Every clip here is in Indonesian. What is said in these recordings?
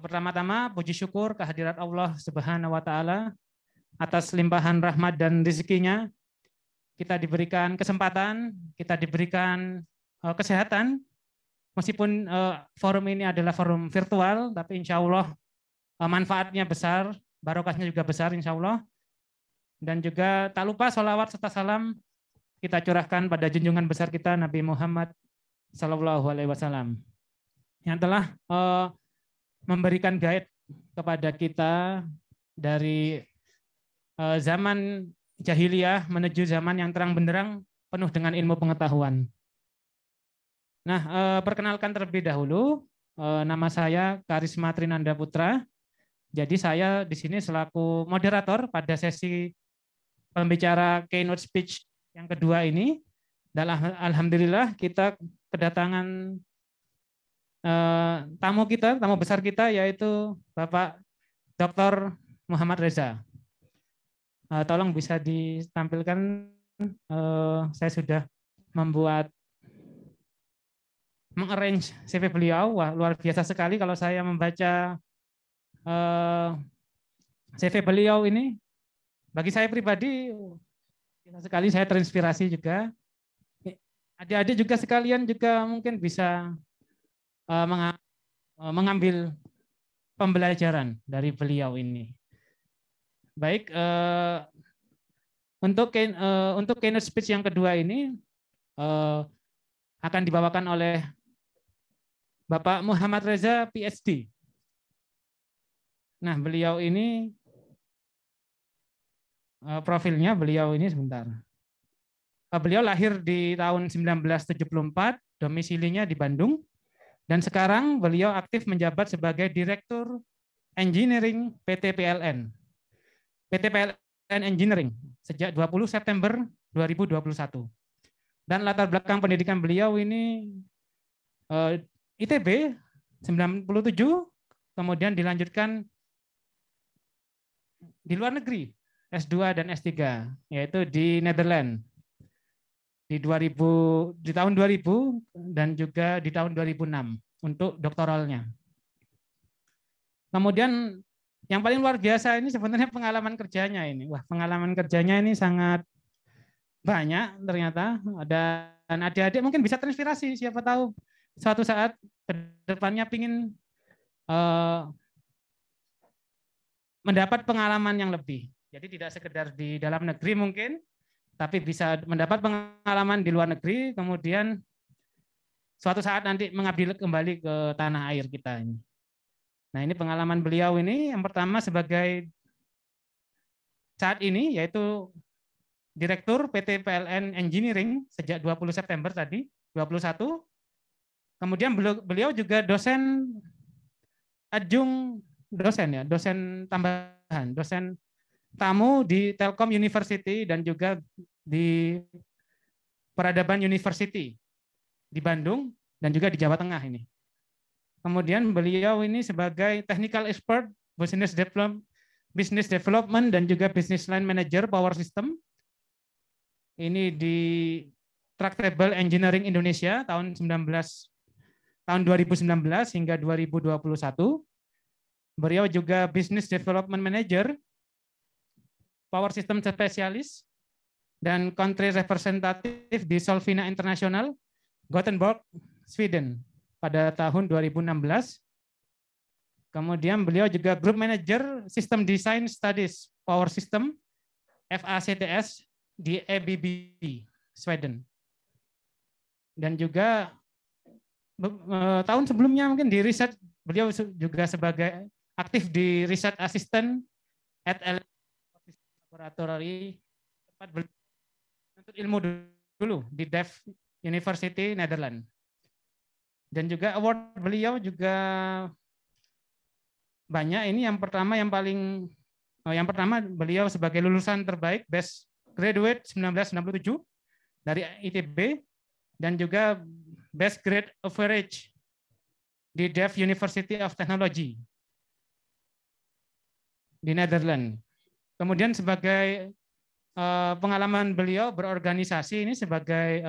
Pertama-tama puji syukur kehadirat Allah Subhanahu wa taala atas limpahan rahmat dan rezekinya. Kita diberikan kesempatan, kita diberikan kesehatan. Meskipun forum ini adalah forum virtual, tapi insya Allah manfaatnya besar, barokahnya juga besar insya Allah. Dan juga tak lupa sholawat serta salam kita curahkan pada junjungan besar kita Nabi Muhammad Sallallahu Alaihi Wasallam yang telah memberikan guide kepada kita dari zaman jahiliyah menuju zaman yang terang benderang penuh dengan ilmu pengetahuan. Nah, perkenalkan terlebih dahulu, nama saya Karisma Trinanda Putra. Jadi saya di sini selaku moderator pada sesi pembicara keynote speech yang kedua ini. Dan alhamdulillah kita kedatangan tamu besar kita yaitu Bapak Dr. Muhammad Reza. Tolong bisa ditampilkan, saya sudah mengarrange CV beliau. Wah, luar biasa sekali kalau saya membaca CV beliau ini. Bagi saya pribadi, sekali saya terinspirasi juga. Adik-adik juga sekalian juga mungkin bisa mengambil pembelajaran dari beliau ini. Baik, untuk keynote speech yang kedua ini akan dibawakan oleh Bapak Muhammad Reza, PhD. Nah, beliau ini profilnya beliau ini sebentar. Beliau lahir di tahun 1974, domisilinya di Bandung, dan sekarang beliau aktif menjabat sebagai Direktur Engineering PT PLN. PT PLN Engineering sejak 20 September 2021. Dan latar belakang pendidikan beliau ini ITB 97, kemudian dilanjutkan di luar negeri S2 dan S3, yaitu di Netherlands di tahun 2000 dan juga di tahun 2006 untuk doktoralnya. Kemudian yang paling luar biasa ini sebenarnya pengalaman kerjanya ini. Wah, pengalaman kerjanya ini sangat banyak ternyata. Dan adik-adik mungkin bisa terinspirasi, siapa tahu suatu saat ke depannya ingin mendapat pengalaman yang lebih. Jadi tidak sekedar di dalam negeri mungkin, tapi bisa mendapat pengalaman di luar negeri, kemudian suatu saat nanti mengabdi kembali ke tanah air kita ini. Nah, ini pengalaman beliau ini yang pertama sebagai saat ini yaitu Direktur PT PLN Engineering sejak 20 September tadi, 21. Kemudian beliau juga dosen adjung dosen ya, dosen tambahan, dosen tamu di Telkom University dan juga di Peradaban University di Bandung dan juga di Jawa Tengah ini. Kemudian beliau ini sebagai technical expert business development dan juga business line manager power system. Ini di Tractable Engineering Indonesia tahun 2019 hingga 2021. Beliau juga business development manager Power System Specialist dan Country Representative di Solvina International, Gothenburg, Sweden pada tahun 2016. Kemudian beliau juga Group Manager System Design Studies Power System, FACTS di ABB, Sweden. Dan juga tahun sebelumnya mungkin di riset, beliau juga sebagai aktif di riset assistant at Laboratory, tempat menuntut ilmu dulu di Delft University, Netherlands. Dan juga award beliau juga banyak. Ini yang pertama beliau sebagai lulusan terbaik Best Graduate 1997 dari ITB dan juga Best Grade Average di Delft University of Technology di Netherlands. Kemudian sebagai pengalaman beliau berorganisasi ini sebagai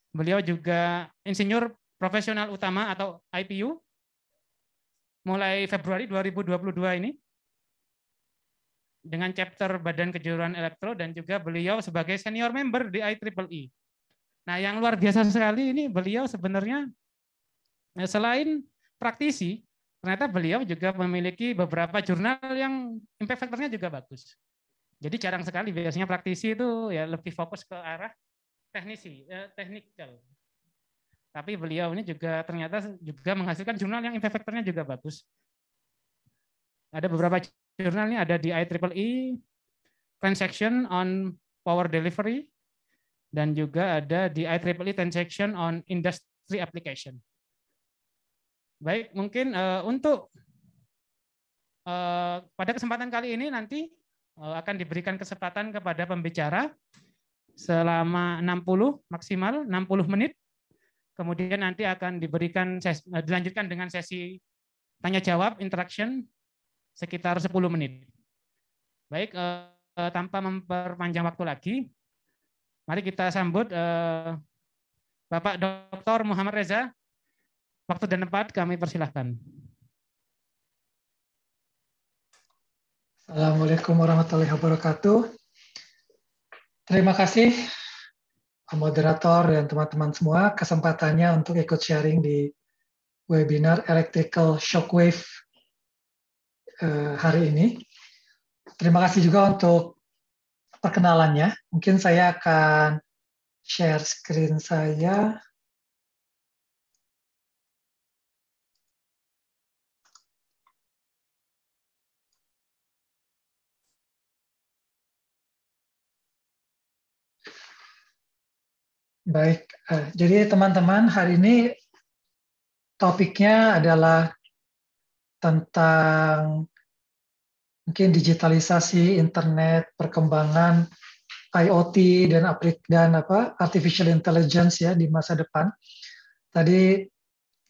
beliau juga insinyur profesional utama atau IPU mulai Februari 2022 ini dengan chapter Badan Kejuruan Elektro dan juga beliau sebagai senior member di IEEE. Nah, yang luar biasa sekali ini beliau sebenarnya selain praktisi, ternyata beliau juga memiliki beberapa jurnal yang impact factor-nya juga bagus. Jadi jarang sekali biasanya praktisi itu ya lebih fokus ke arah technical. Tapi beliau ini juga ternyata juga menghasilkan jurnal yang impact factor-nya juga bagus. Ada beberapa jurnal ini ada di IEEE, Transaction on Power Delivery, dan juga ada di IEEE Transaction on Industry Application. Baik, mungkin untuk pada kesempatan kali ini nanti akan diberikan kesempatan kepada pembicara selama 60 maksimal 60 menit. Kemudian nanti akan dilanjutkan dengan sesi tanya jawab interaction sekitar 10 menit. Baik, tanpa memperpanjang waktu lagi, mari kita sambut Bapak Dr. Muhammad Reza. Waktu dan tempat kami persilahkan. Assalamualaikum warahmatullahi wabarakatuh. Terima kasih moderator dan teman-teman semua kesempatannya untuk ikut sharing di webinar Electrical Shockwave hari ini. Terima kasih juga untuk perkenalannya. Mungkin saya akan share screen saya. Baik, jadi teman-teman hari ini topiknya adalah tentang mungkin digitalisasi internet, perkembangan IoT dan artificial intelligence ya di masa depan. Tadi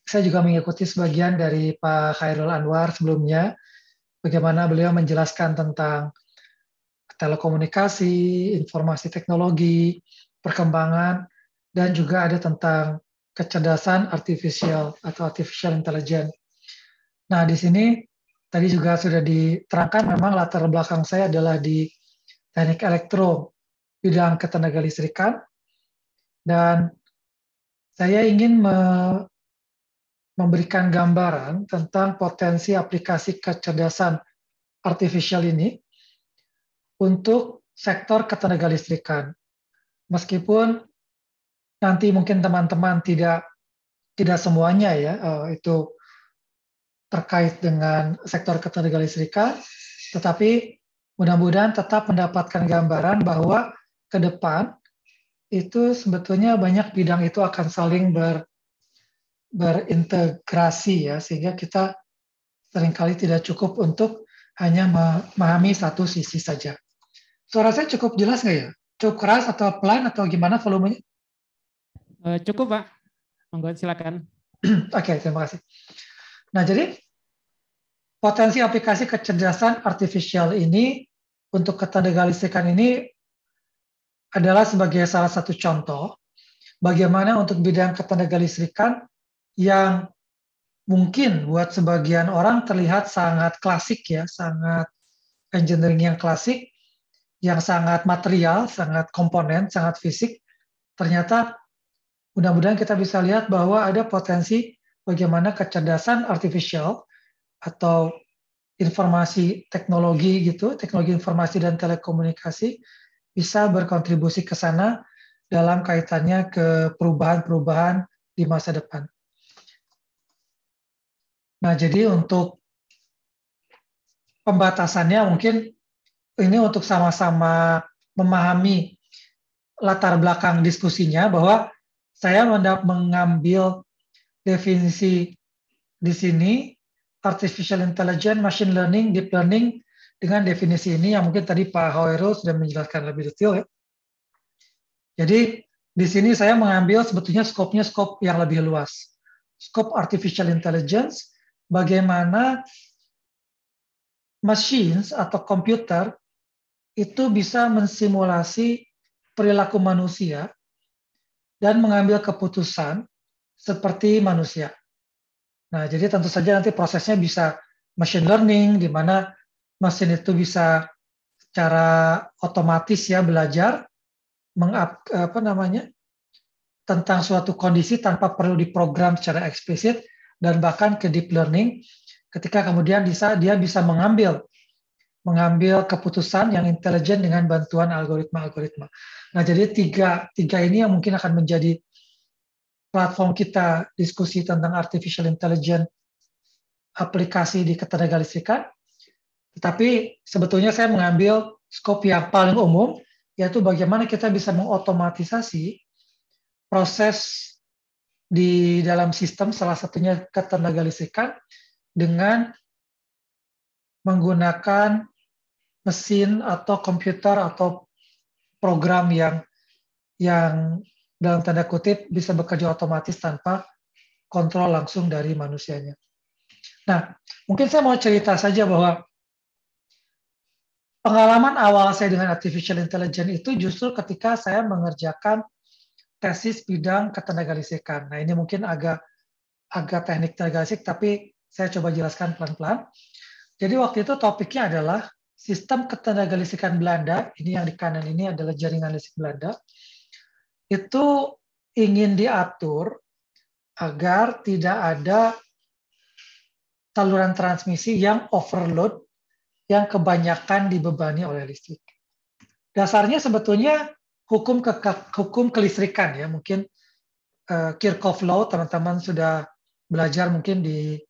saya juga mengikuti sebagian dari Pak Khairul Anwar sebelumnya, bagaimana beliau menjelaskan tentang telekomunikasi, informasi teknologi, perkembangan, dan juga ada tentang kecerdasan artificial atau artificial intelligence. Nah, di sini tadi juga sudah diterangkan memang latar belakang saya adalah di teknik elektro, bidang ketenaga listrikan, dan saya ingin memberikan gambaran tentang potensi aplikasi kecerdasan artificial ini untuk sektor ketenaga listrikan. Meskipun nanti mungkin teman-teman tidak semuanya ya itu terkait dengan sektor ketenaga listrikan, tetapi mudah-mudahan tetap mendapatkan gambaran bahwa ke depan itu sebetulnya banyak bidang itu akan saling berintegrasi ya, sehingga kita seringkali tidak cukup untuk hanya memahami satu sisi saja. Suara saya cukup jelas nggak ya? Cukup keras atau pelan atau gimana volumenya? Cukup, Pak. Monggo silakan. Oke, terima kasih. Nah, jadi potensi aplikasi kecerdasan artificial ini untuk ketenaga listrikan ini adalah sebagai salah satu contoh bagaimana untuk bidang ketenaga listrikan yang mungkin buat sebagian orang terlihat sangat klasik ya, sangat engineering yang klasik, yang sangat material, sangat komponen, sangat fisik. Ternyata mudah-mudahan kita bisa lihat bahwa ada potensi bagaimana kecerdasan artificial atau informasi teknologi gitu, teknologi informasi dan telekomunikasi bisa berkontribusi ke sana dalam kaitannya ke perubahan-perubahan di masa depan. Nah, jadi untuk pembatasannya mungkin ini untuk sama-sama memahami latar belakang diskusinya bahwa saya mengambil definisi di sini artificial intelligence, machine learning, deep learning dengan definisi ini yang mungkin tadi Pak Hoero sudah menjelaskan lebih detail ya. Jadi di sini saya mengambil sebetulnya skopnya skop yang lebih luas. Skop artificial intelligence, bagaimana machines atau komputer itu bisa mensimulasi perilaku manusia dan mengambil keputusan seperti manusia. Nah, jadi tentu saja nanti prosesnya bisa machine learning, di mana mesin itu bisa secara otomatis ya belajar tentang suatu kondisi tanpa perlu diprogram secara eksplisit, dan bahkan ke deep learning ketika kemudian dia bisa mengambil keputusan yang intelijen dengan bantuan algoritma-algoritma. Nah, jadi tiga ini yang mungkin akan menjadi platform kita diskusi tentang artificial intelligence aplikasi di ketenagalistrikan. Tetapi sebetulnya saya mengambil skop yang paling umum, yaitu bagaimana kita bisa mengotomatisasi proses di dalam sistem, salah satunya ketenagalistrikan, dengan menggunakan mesin atau komputer atau program yang dalam tanda kutip bisa bekerja otomatis tanpa kontrol langsung dari manusianya. Nah, mungkin saya mau cerita saja bahwa pengalaman awal saya dengan artificial intelligence itu justru ketika saya mengerjakan tesis bidang ketenagalistrikan. Nah, ini mungkin agak teknik tenagalistrik, tapi saya coba jelaskan pelan-pelan. Jadi waktu itu topiknya adalah sistem ketenagalistrikan Belanda, ini yang di kanan ini adalah jaringan listrik Belanda, itu ingin diatur agar tidak ada saluran transmisi yang overload, yang kebanyakan dibebani oleh listrik. Dasarnya sebetulnya hukum kelistrikan ya, mungkin Kirchhoff Law teman-teman sudah belajar mungkin di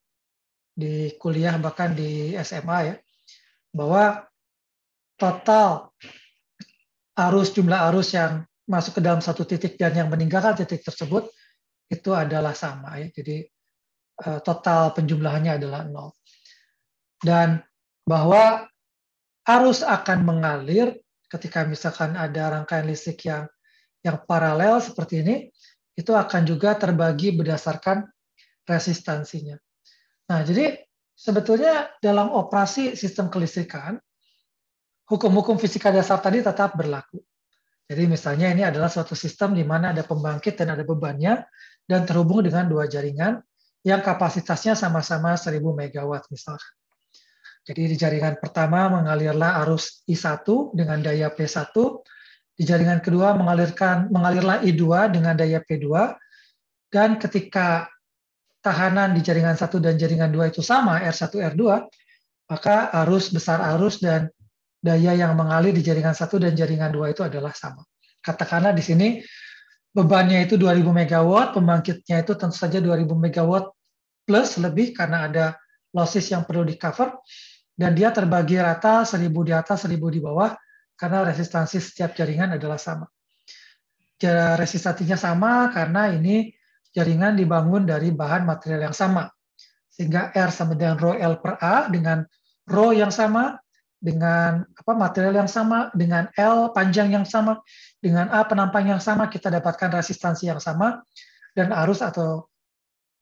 kuliah bahkan di SMA ya, bahwa total jumlah arus yang masuk ke dalam satu titik dan yang meninggalkan titik tersebut itu adalah sama ya. Jadi total penjumlahannya adalah 0. Dan bahwa arus akan mengalir ketika misalkan ada rangkaian listrik yang paralel seperti ini, itu akan juga terbagi berdasarkan resistansinya. Nah, jadi sebetulnya dalam operasi sistem kelistrikan, hukum-hukum fisika dasar tadi tetap berlaku. Jadi misalnya ini adalah suatu sistem di mana ada pembangkit dan ada bebannya, dan terhubung dengan dua jaringan yang kapasitasnya sama-sama 1000 MW misalkan. Jadi di jaringan pertama mengalirlah arus I1 dengan daya P1, di jaringan kedua mengalirlah I2 dengan daya P2, dan ketika tahanan di jaringan 1 dan jaringan 2 itu sama, R1, R2, maka besar arus dan daya yang mengalir di jaringan 1 dan jaringan 2 itu adalah sama. Katakanlah di sini bebannya itu 2000 MW, pembangkitnya itu tentu saja 2000 MW plus lebih karena ada losses yang perlu di-cover, dan dia terbagi rata 1000 di atas, 1000 di bawah, karena resistansi setiap jaringan adalah sama. Resistansinya sama karena ini jaringan dibangun dari bahan material yang sama. Sehingga R sama dengan rho L per A, dengan rho yang sama, dengan material yang sama, dengan L panjang yang sama, dengan A penampang yang sama, kita dapatkan resistansi yang sama, dan arus atau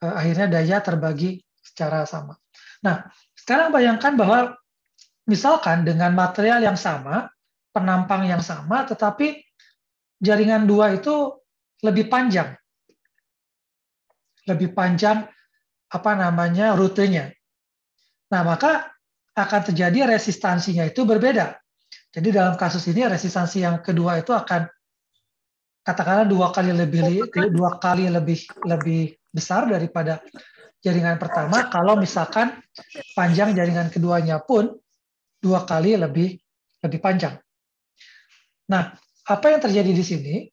akhirnya daya terbagi secara sama. Nah, sekarang bayangkan bahwa misalkan dengan material yang sama, penampang yang sama, tetapi jaringan 2 itu lebih panjang. Lebih panjang rutenya. Nah, maka akan terjadi resistansinya itu berbeda. Jadi dalam kasus ini resistansi yang kedua itu akan katakanlah 2 kali lebih besar daripada jaringan pertama, kalau misalkan panjang jaringan keduanya pun 2 kali lebih panjang. Nah, apa yang terjadi di sini?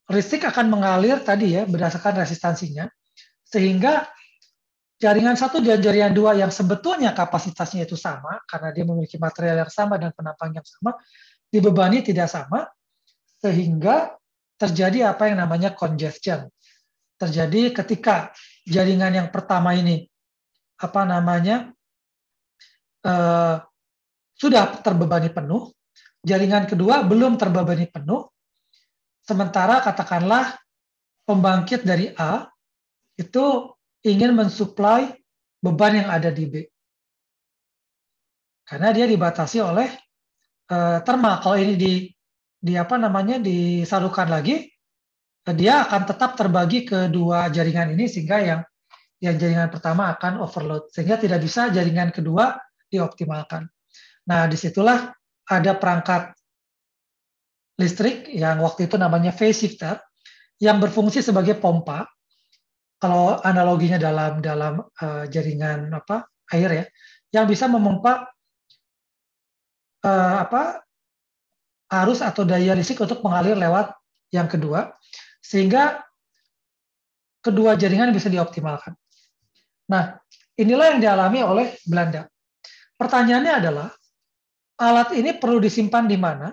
Listrik akan mengalir tadi ya berdasarkan resistansinya, sehingga jaringan 1 dan jaringan 2 yang sebetulnya kapasitasnya itu sama karena dia memiliki material yang sama dan penampang yang sama, dibebani tidak sama, sehingga terjadi apa yang namanya congestion. Terjadi ketika jaringan yang pertama ini sudah terbebani penuh, jaringan kedua belum terbebani penuh, sementara katakanlah pembangkit dari A itu ingin mensuplai beban yang ada di B. Karena dia dibatasi oleh thermal. Kalau ini disalurkan lagi, dia akan tetap terbagi ke dua jaringan ini, sehingga yang yang jaringan pertama akan overload, sehingga tidak bisa jaringan kedua dioptimalkan. Nah, disitulah ada perangkat listrik yang waktu itu namanya phase shifter, yang berfungsi sebagai pompa. Kalau analoginya dalam jaringan air ya, yang bisa memompa arus atau daya listrik untuk mengalir lewat yang kedua, sehingga kedua jaringan bisa dioptimalkan. Nah, inilah yang dialami oleh Belanda. Pertanyaannya adalah, alat ini perlu disimpan di mana?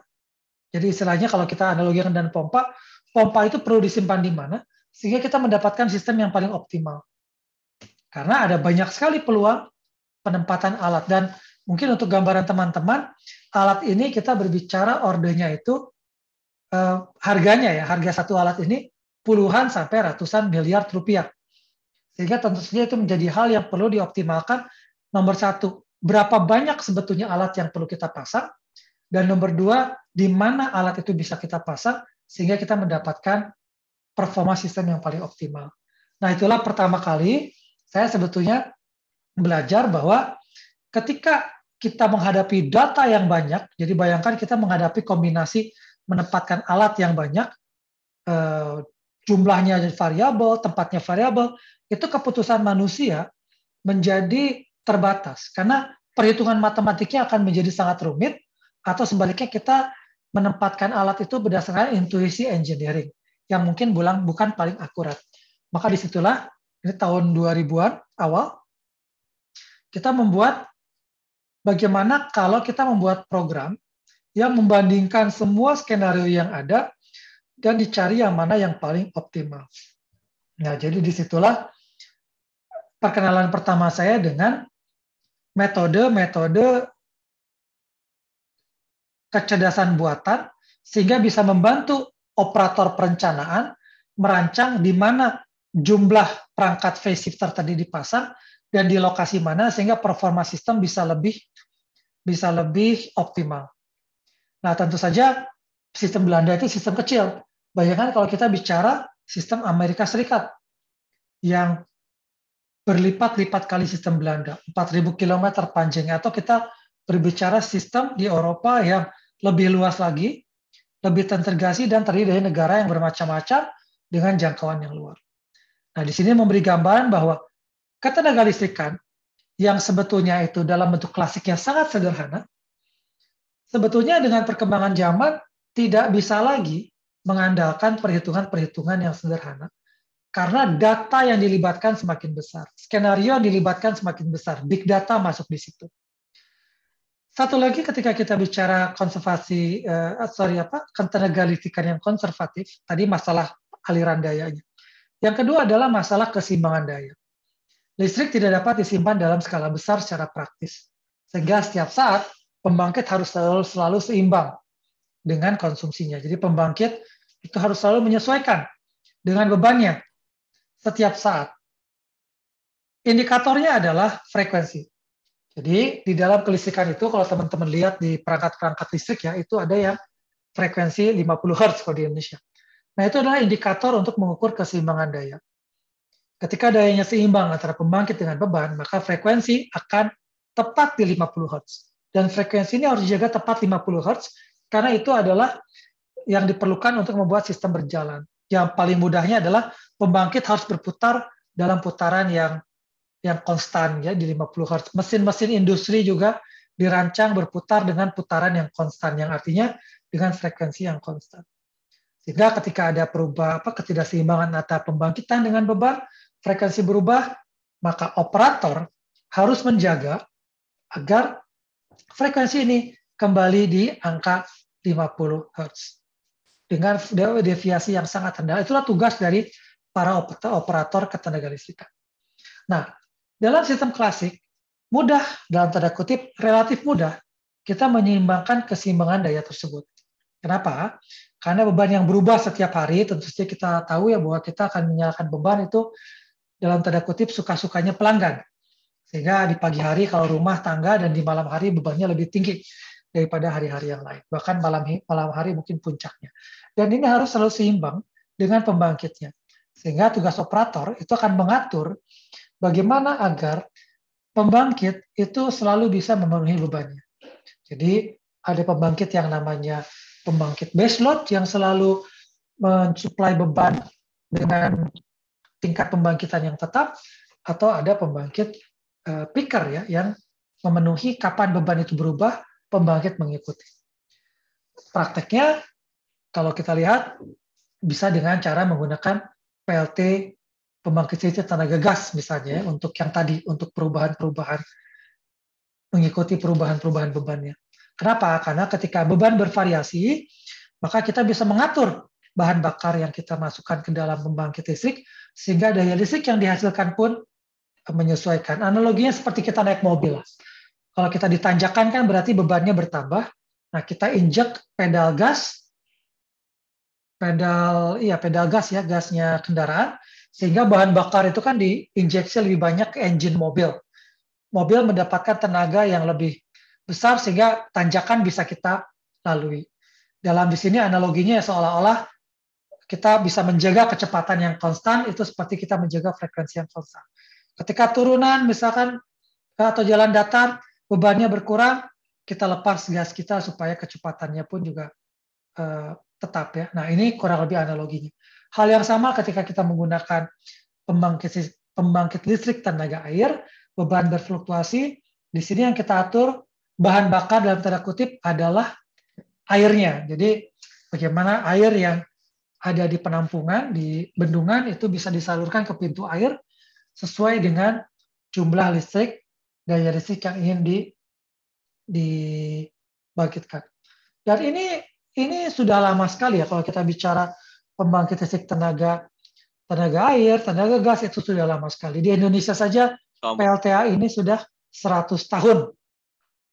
Jadi istilahnya kalau kita analogikan dengan pompa itu perlu disimpan di mana, sehingga kita mendapatkan sistem yang paling optimal. Karena ada banyak sekali peluang penempatan alat, dan mungkin untuk gambaran teman-teman, alat ini kita berbicara ordernya itu harganya ya, harga satu alat ini puluhan sampai ratusan miliar rupiah. Sehingga tentu saja itu menjadi hal yang perlu dioptimalkan. Nomor satu, berapa banyak sebetulnya alat yang perlu kita pasang, dan nomor dua, di mana alat itu bisa kita pasang sehingga kita mendapatkan performa sistem yang paling optimal. Nah, itulah pertama kali saya sebetulnya belajar bahwa ketika kita menghadapi data yang banyak, jadi bayangkan kita menghadapi kombinasi menempatkan alat yang banyak, jumlahnya variabel, tempatnya variabel, itu keputusan manusia menjadi terbatas. Karena perhitungan matematiknya akan menjadi sangat rumit, atau sebaliknya kita menempatkan alat itu berdasarkan intuisi engineering, yang mungkin bukan paling akurat. Maka disitulah, ini tahun 2000-an awal, kita membuat bagaimana kalau kita membuat program yang membandingkan semua skenario yang ada dan dicari yang mana yang paling optimal. Nah, jadi disitulah perkenalan pertama saya dengan metode kecerdasan buatan, sehingga bisa membantu operator perencanaan merancang di mana jumlah perangkat phase shifter tadi dipasang dan di lokasi mana, sehingga performa sistem bisa lebih optimal. Nah, tentu saja sistem Belanda itu sistem kecil. Bayangkan kalau kita bicara sistem Amerika Serikat yang berlipat-lipat kali sistem Belanda, 4.000 km panjangnya, atau kita berbicara sistem di Eropa yang lebih luas lagi, lebih terintegrasi dan terdiri dari negara yang bermacam-macam dengan jangkauan yang luas. Nah, di sini memberi gambaran bahwa ketenagalistrikan yang sebetulnya itu dalam bentuk klasik yang sangat sederhana, sebetulnya dengan perkembangan zaman tidak bisa lagi mengandalkan perhitungan-perhitungan yang sederhana. Karena data yang dilibatkan semakin besar, skenario yang dilibatkan semakin besar, big data masuk di situ. Satu lagi ketika kita bicara ketenagalistikan yang konservatif, tadi masalah aliran dayanya. Yang kedua adalah masalah keseimbangan daya. Listrik tidak dapat disimpan dalam skala besar secara praktis, sehingga setiap saat pembangkit harus selalu seimbang dengan konsumsinya. Jadi pembangkit itu harus selalu menyesuaikan dengan bebannya setiap saat. Indikatornya adalah frekuensi. Jadi di dalam kelistrikan itu, kalau teman-teman lihat di perangkat-perangkat listrik ya, itu ada yang frekuensi 50 Hz kalau di Indonesia. Nah, itu adalah indikator untuk mengukur keseimbangan daya. Ketika dayanya seimbang antara pembangkit dengan beban, maka frekuensi akan tepat di 50 Hz. Dan frekuensi ini harus dijaga tepat 50 Hz, karena itu adalah yang diperlukan untuk membuat sistem berjalan. Yang paling mudahnya adalah pembangkit harus berputar dalam putaran yang konstan ya di 50 Hz. Mesin-mesin industri juga dirancang berputar dengan putaran yang konstan, yang artinya dengan frekuensi yang konstan. Sehingga ketika ada ketidakseimbangan antara pembangkitan dengan beban, frekuensi berubah, maka operator harus menjaga agar frekuensi ini kembali di angka 50 Hz. Dengan deviasi yang sangat rendah. Itulah tugas dari para operator ketenagalistrikan. Nah, dalam sistem klasik, mudah, dalam tanda kutip, relatif mudah, kita menyeimbangkan keseimbangan daya tersebut. Kenapa? Karena beban yang berubah setiap hari, tentu saja kita tahu ya bahwa kita akan menyalakan beban itu dalam tanda kutip suka-sukanya pelanggan. Sehingga di pagi hari kalau rumah tangga dan di malam hari bebannya lebih tinggi daripada hari-hari yang lain. Bahkan malam hari mungkin puncaknya. Dan ini harus selalu seimbang dengan pembangkitnya. Sehingga tugas operator itu akan mengatur bagaimana agar pembangkit itu selalu bisa memenuhi bebannya. Jadi ada pembangkit yang namanya pembangkit baseload yang selalu mensuplai beban dengan tingkat pembangkitan yang tetap, atau ada pembangkit peaker ya yang memenuhi kapan beban itu berubah, pembangkit mengikuti. Prakteknya kalau kita lihat bisa dengan cara menggunakan PLT pembangkit listrik tenaga gas misalnya untuk yang tadi, untuk perubahan-perubahan, mengikuti perubahan-perubahan bebannya. Kenapa? Karena ketika beban bervariasi, maka kita bisa mengatur bahan bakar yang kita masukkan ke dalam pembangkit listrik, sehingga daya listrik yang dihasilkan pun menyesuaikan. Analoginya seperti kita naik mobil. Kalau kita ditanjakan kan berarti bebannya bertambah. Nah, kita injek pedal gas, pedal gas ya, gasnya kendaraan, sehingga bahan bakar itu kan diinjeksi lebih banyak ke engine mobil. Mobil mendapatkan tenaga yang lebih besar sehingga tanjakan bisa kita lalui. Dalam di sini analoginya seolah-olah kita bisa menjaga kecepatan yang konstan, itu seperti kita menjaga frekuensi yang konstan. Ketika turunan misalkan atau jalan datar, bebannya berkurang, kita lepas gas kita supaya kecepatannya pun juga tetap ya. Nah, ini kurang lebih analoginya. Hal yang sama ketika kita menggunakan pembangkit listrik tenaga air, beban berfluktuasi, di sini yang kita atur bahan bakar dalam tanda kutip adalah airnya. Jadi bagaimana air yang ada di penampungan, di bendungan itu bisa disalurkan ke pintu air sesuai dengan jumlah listrik, daya listrik yang ingin dibangkitkan. Dan ini sudah lama sekali ya kalau kita bicara pembangkit listrik tenaga air, tenaga gas itu sudah lama sekali. Di Indonesia saja PLTA ini sudah 100 tahun.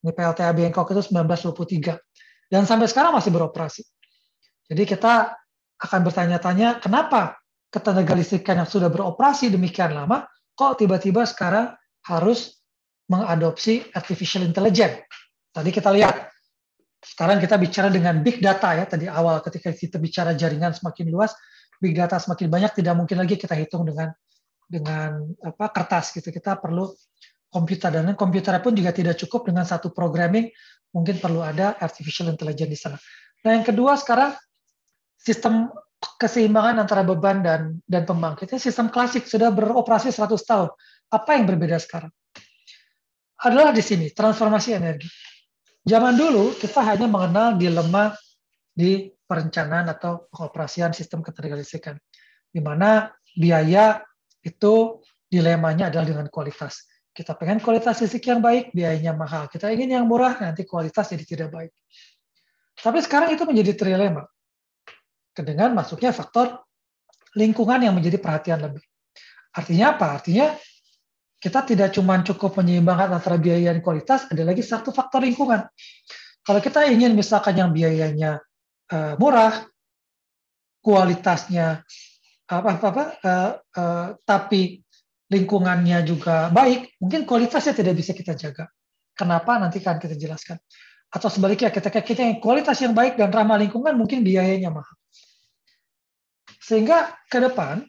Ini PLTA Bangkok itu 1923. Dan sampai sekarang masih beroperasi. Jadi kita akan bertanya-tanya kenapa ketenaga listrikan yang sudah beroperasi demikian lama, kok tiba-tiba sekarang harus mengadopsi artificial intelligence. Tadi kita lihat, sekarang kita bicara dengan big data ya, tadi awal ketika kita bicara jaringan semakin luas, big data semakin banyak, tidak mungkin lagi kita hitung dengan kertas gitu. Kita perlu komputer, dan komputer pun juga tidak cukup dengan satu programming, mungkin perlu ada artificial intelligence di sana. Nah, yang kedua sekarang sistem keseimbangan antara beban dan pembangkitnya sistem klasik sudah beroperasi 100 tahun. Apa yang berbeda sekarang? Adalah di sini transformasi energi. Zaman dulu kita hanya mengenal dilema di perencanaan atau pengoperasian sistem ketenagalistrikan, di mana biaya itu dilemanya adalah dengan kualitas. Kita pengen kualitas listrik yang baik, biayanya mahal. Kita ingin yang murah, nanti kualitas jadi tidak baik. Tapi sekarang itu menjadi trilema. Dengan masuknya faktor lingkungan yang menjadi perhatian lebih. Artinya apa? Artinya kita tidak cuma cukup menyeimbangkan antara biaya dan kualitas, ada lagi satu faktor lingkungan. Kalau kita ingin misalkan yang biayanya murah, kualitasnya tapi lingkungannya juga baik, mungkin kualitasnya tidak bisa kita jaga. Kenapa? Nanti akan kita jelaskan. Atau sebaliknya, ketika kita yang kualitas yang baik dan ramah lingkungan, mungkin biayanya mahal. Sehingga ke depan,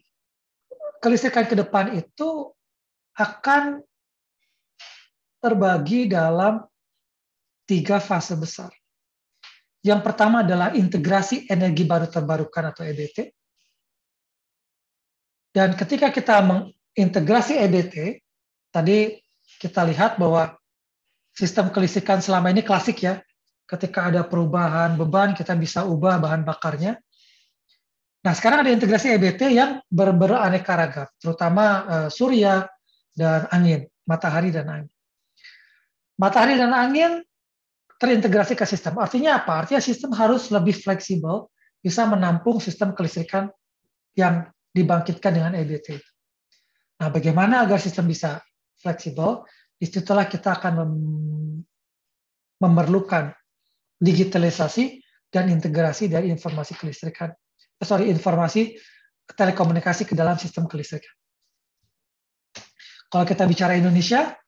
kelistrikan ke depan itu akan terbagi dalam 3 fase besar. Yang pertama adalah integrasi energi baru terbarukan atau EBT. Dan ketika kita mengintegrasi EBT, tadi kita lihat bahwa sistem kelistrikan selama ini klasik ya. Ketika ada perubahan beban, kita bisa ubah bahan bakarnya. Nah, sekarang ada integrasi EBT yang beraneka ragam, terutama surya dan angin, matahari dan angin. Matahari dan angin terintegrasi ke sistem. Artinya apa? Artinya sistem harus lebih fleksibel, bisa menampung sistem kelistrikan yang dibangkitkan dengan EBT. Nah, bagaimana agar sistem bisa fleksibel? Disitulah kita akan memerlukan digitalisasi dan integrasi dari informasi kelistrikan. Informasi telekomunikasi ke dalam sistem kelistrikan. Kalau kita bicara Indonesia,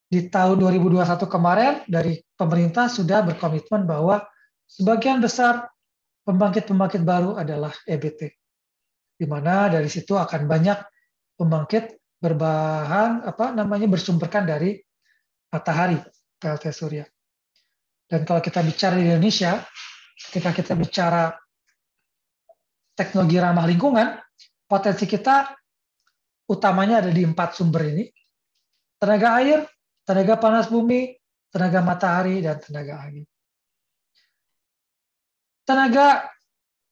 di tahun 2021 kemarin dari pemerintah sudah berkomitmen bahwa sebagian besar pembangkit-pembangkit baru adalah EBT. Di mana dari situ akan banyak pembangkit bersumberkan dari matahari, PLT surya. Dan kalau kita bicara di Indonesia, ketika kita bicara teknologi ramah lingkungan, potensi kita utamanya ada di 4 sumber ini: tenaga air, tenaga panas bumi, tenaga matahari, dan tenaga angin.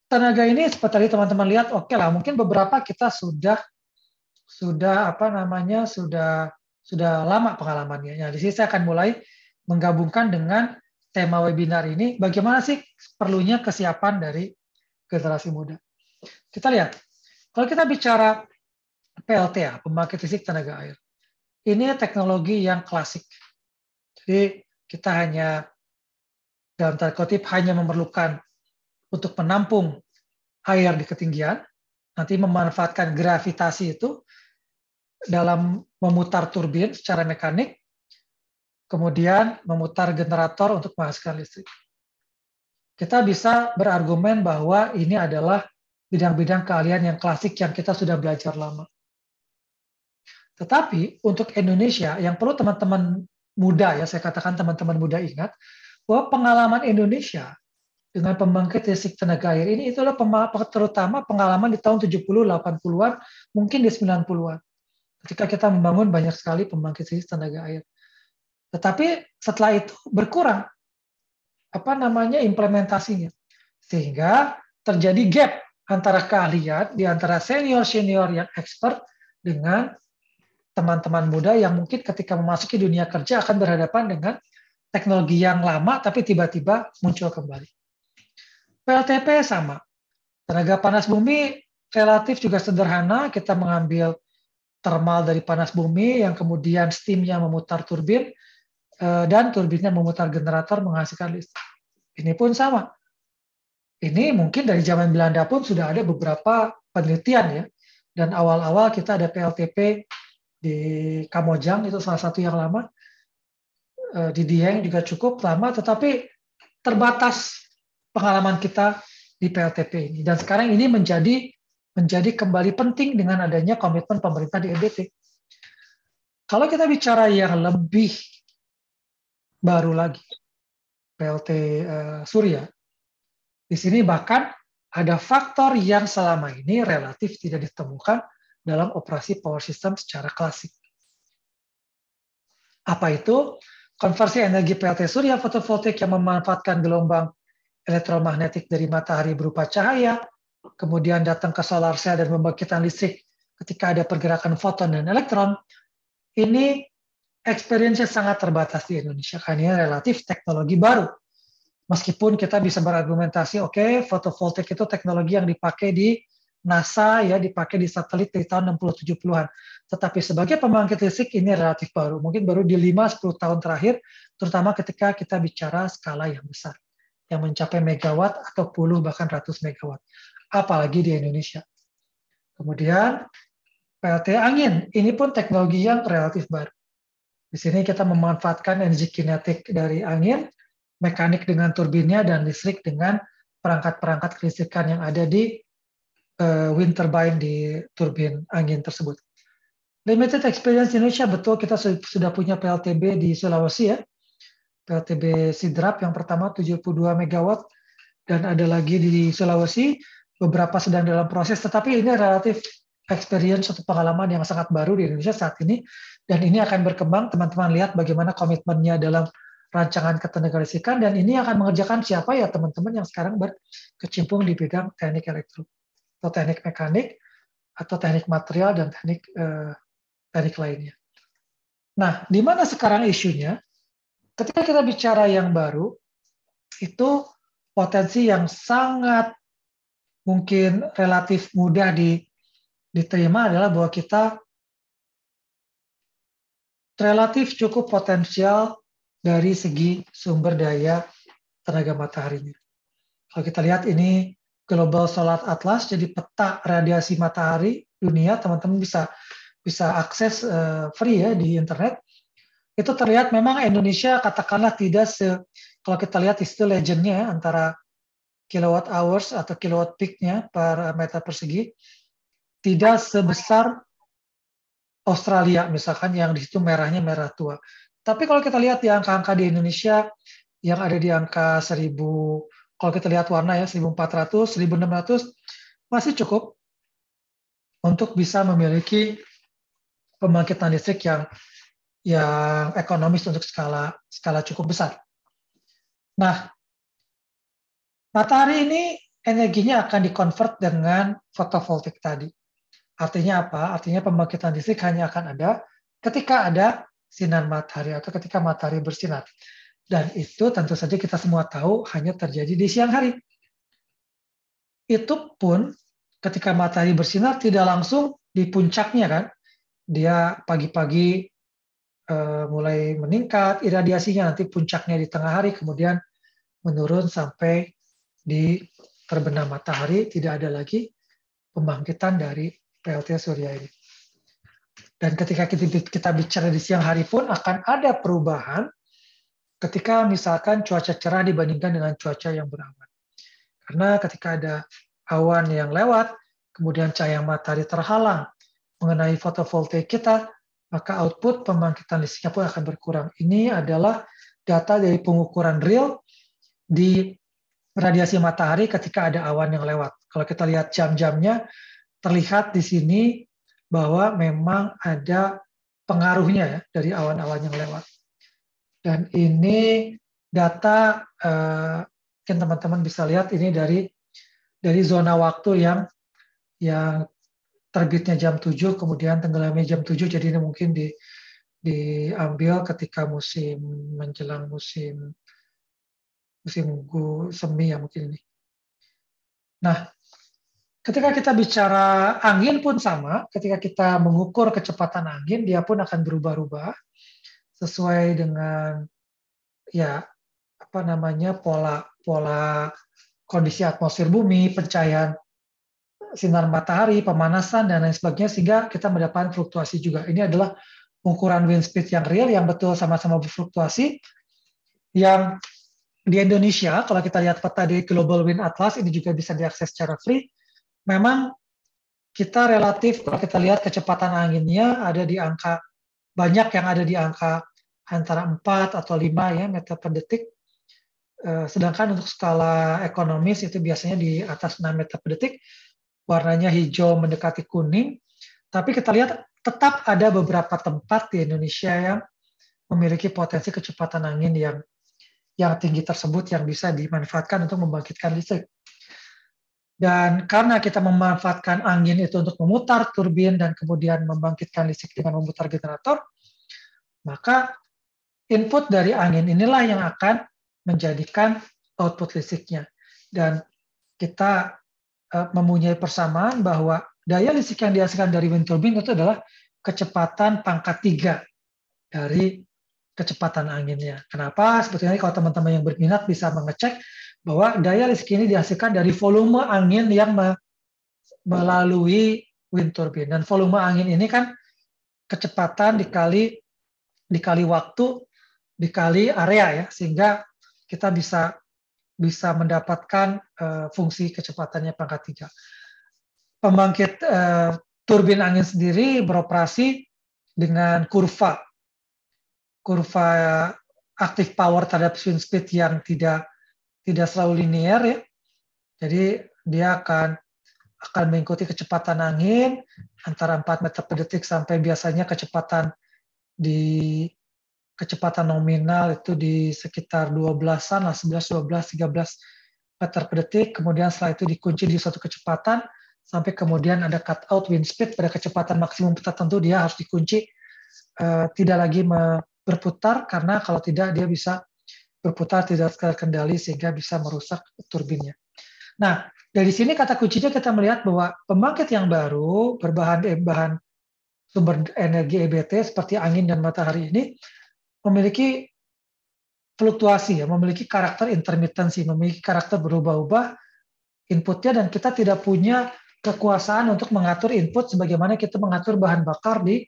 Tenaga ini seperti tadi teman-teman lihat, oke lah, mungkin beberapa kita sudah lama pengalamannya. Nah, di sini saya akan mulai menggabungkan dengan tema webinar ini, bagaimana sih perlunya kesiapan dari generasi muda. Kita lihat, kalau kita bicara PLTA, pembangkit listrik tenaga air, ini teknologi yang klasik. Jadi kita hanya, dalam tanda kutip, hanya memerlukan untuk menampung air di ketinggian, nanti memanfaatkan gravitasi itu dalam memutar turbin secara mekanik, kemudian memutar generator untuk menghasilkan listrik. Kita bisa berargumen bahwa ini adalah bidang-bidang keahlian yang klasik yang kita sudah belajar lama. Tetapi untuk Indonesia, yang perlu teman-teman muda, ya saya katakan teman-teman muda ingat, bahwa pengalaman Indonesia dengan pembangkit listrik tenaga air ini itu adalah terutama pengalaman di tahun 70, 80-an, mungkin di 90-an. Ketika kita membangun banyak sekali pembangkit listrik tenaga air. Tetapi setelah itu berkurang implementasinya. Sehingga terjadi gap antara keahlian di antara senior-senior yang expert dengan teman-teman muda yang mungkin ketika memasuki dunia kerja akan berhadapan dengan teknologi yang lama tapi tiba-tiba muncul kembali. PLTP sama. Tenaga panas bumi relatif juga sederhana, kita mengambil thermal dari panas bumi yang kemudian steam-nya memutar turbin dan turbinnya memutar generator menghasilkan listrik. Ini pun sama. Ini mungkin dari zaman Belanda pun sudah ada beberapa penelitian ya. Dan awal-awal kita ada PLTP di Kamojang, itu salah satu yang lama. Di Dieng juga cukup lama, tetapi terbatas pengalaman kita di PLTP ini. Dan sekarang ini menjadi kembali penting dengan adanya komitmen pemerintah di NDT. Kalau kita bicara yang lebih baru lagi, PLT surya, di sini bahkan ada faktor yang selama ini relatif tidak ditemukan dalam operasi power system secara klasik. Apa itu? Konversi energi PLT surya fotovoltaik yang memanfaatkan gelombang elektromagnetik dari matahari berupa cahaya, kemudian datang ke solar cell dan membangkitkan listrik ketika ada pergerakan foton dan elektron. Ini experience-nya sangat terbatas di Indonesia karena ini relatif teknologi baru. Meskipun kita bisa berargumentasi, oke, fotovoltaik itu teknologi yang dipakai di NASA, ya dipakai di satelit dari tahun 60-70-an. Tetapi sebagai pembangkit listrik ini relatif baru. Mungkin baru di 5-10 tahun terakhir, terutama ketika kita bicara skala yang besar, yang mencapai megawatt atau puluh bahkan ratus megawatt. Apalagi di Indonesia. Kemudian PLT angin, ini pun teknologi yang relatif baru. Di sini kita memanfaatkan energi kinetik dari angin, mekanik dengan turbinnya, dan listrik dengan perangkat-perangkat kelistrikan yang ada di wind turbine di turbin angin tersebut. Limited experience di Indonesia, betul kita sudah punya PLTB di Sulawesi ya. PLTB Sidrap yang pertama 72 megawatt, dan ada lagi di Sulawesi, beberapa sedang dalam proses, tetapi ini relatif experience atau pengalaman yang sangat baru di Indonesia saat ini, dan ini akan berkembang. Teman-teman lihat bagaimana komitmennya dalam rancangan ketenagalistikan, dan ini akan mengerjakan siapa ya teman-teman yang sekarang berkecimpung di bidang teknik elektro, atau teknik mekanik, atau teknik material, dan teknik lainnya. Nah, di mana sekarang isunya? Ketika kita bicara yang baru, itu potensi yang sangat mungkin relatif mudah diterima adalah bahwa kita relatif cukup potensial dari segi sumber daya tenaga mataharinya. Kalau kita lihat ini Global Solar Atlas, jadi peta radiasi matahari dunia, teman-teman bisa akses free ya di internet. Itu terlihat memang Indonesia katakanlah tidak kalau kita lihat istilah legendnya antara kilowatt hours atau kilowatt peak-nya per meter persegi, tidak sebesar Australia misalkan yang di situ merahnya merah tua. Tapi kalau kita lihat di angka-angka di Indonesia yang ada di angka 1000, kalau kita lihat warna ya 1400, 1600 masih cukup untuk bisa memiliki pembangkitan listrik yang ekonomis untuk skala cukup besar. Nah, matahari ini energinya akan dikonvert dengan fotovoltaik tadi. Artinya apa? Artinya pembangkitan listrik hanya akan ada ketika ada sinar matahari atau ketika matahari bersinar. Dan itu tentu saja kita semua tahu hanya terjadi di siang hari. Itu pun ketika matahari bersinar tidak langsung di puncaknya kan. Dia pagi-pagi mulai meningkat iradiasinya, nanti puncaknya di tengah hari, kemudian menurun sampai di terbenam matahari, tidak ada lagi pembangkitan dari PLT surya ini. Dan ketika kita bicara di siang hari pun akan ada perubahan ketika misalkan cuaca cerah dibandingkan dengan cuaca yang berawan. Karena ketika ada awan yang lewat, kemudian cahaya matahari terhalang mengenai fotovoltaik kita, maka output pembangkitan listriknya pun akan berkurang. Ini adalah data dari pengukuran real di radiasi matahari ketika ada awan yang lewat. Kalau kita lihat jam-jamnya, terlihat di sini bahwa memang ada pengaruhnya ya dari awan-awan yang lewat. Dan ini data, mungkin teman-teman bisa lihat ini dari zona waktu yang terbitnya jam 7, kemudian tenggelamnya jam 7, jadi ini mungkin diambil ketika menjelang musim semi ya mungkin ini. Nah, ketika kita bicara angin pun sama, ketika kita mengukur kecepatan angin, dia pun akan berubah-ubah sesuai dengan ya apa namanya pola kondisi atmosfer bumi, pencahayaan sinar matahari, pemanasan, dan lain sebagainya, sehingga kita mendapatkan fluktuasi juga. Ini adalah ukuran wind speed yang real, yang betul sama-sama berfluktuasi. Yang di Indonesia, kalau kita lihat peta di Global Wind Atlas, ini juga bisa diakses secara free. Memang kita relatif, kalau kita lihat kecepatan anginnya ada di angka, banyak yang ada di angka antara 4 atau 5 ya, meter per detik. Sedangkan untuk skala ekonomis itu biasanya di atas 6 meter per detik. Warnanya hijau mendekati kuning, tapi kita lihat tetap ada beberapa tempat di Indonesia yang memiliki potensi kecepatan angin yang tinggi tersebut yang bisa dimanfaatkan untuk membangkitkan listrik. Dan karena kita memanfaatkan angin itu untuk memutar turbin dan kemudian membangkitkan listrik dengan memutar generator, maka input dari angin inilah yang akan menjadikan output listriknya. Dan kita mempunyai persamaan bahwa daya listrik yang dihasilkan dari wind turbine itu adalah kecepatan pangkat 3 dari kecepatan anginnya. Kenapa? Sebetulnya kalau teman-teman yang berminat bisa mengecek bahwa daya listrik ini dihasilkan dari volume angin yang melalui wind turbine. Dan volume angin ini kan kecepatan dikali waktu dikali area ya, sehingga kita bisa mendapatkan fungsi kecepatannya pangkat 3. Pembangkit turbin angin sendiri beroperasi dengan kurva active power terhadap wind speed yang tidak selalu linear ya. Jadi dia akan mengikuti kecepatan angin antara 4 meter per detik sampai biasanya kecepatan nominal itu di sekitar 12-an lah, 11, 12, 13 meter per detik. Kemudian setelah itu dikunci di suatu kecepatan sampai kemudian ada cut out wind speed pada kecepatan maksimum tertentu, dia harus dikunci, tidak lagi berputar, karena kalau tidak dia bisa berputar tidak terkendali sehingga bisa merusak turbinnya. Nah, dari sini kata kuncinya kita melihat bahwa pembangkit yang baru berbahan sumber energi EBT seperti angin dan matahari ini memiliki fluktuasi, ya, memiliki karakter intermittensi, memiliki karakter berubah-ubah inputnya, dan kita tidak punya kekuasaan untuk mengatur input sebagaimana kita mengatur bahan bakar di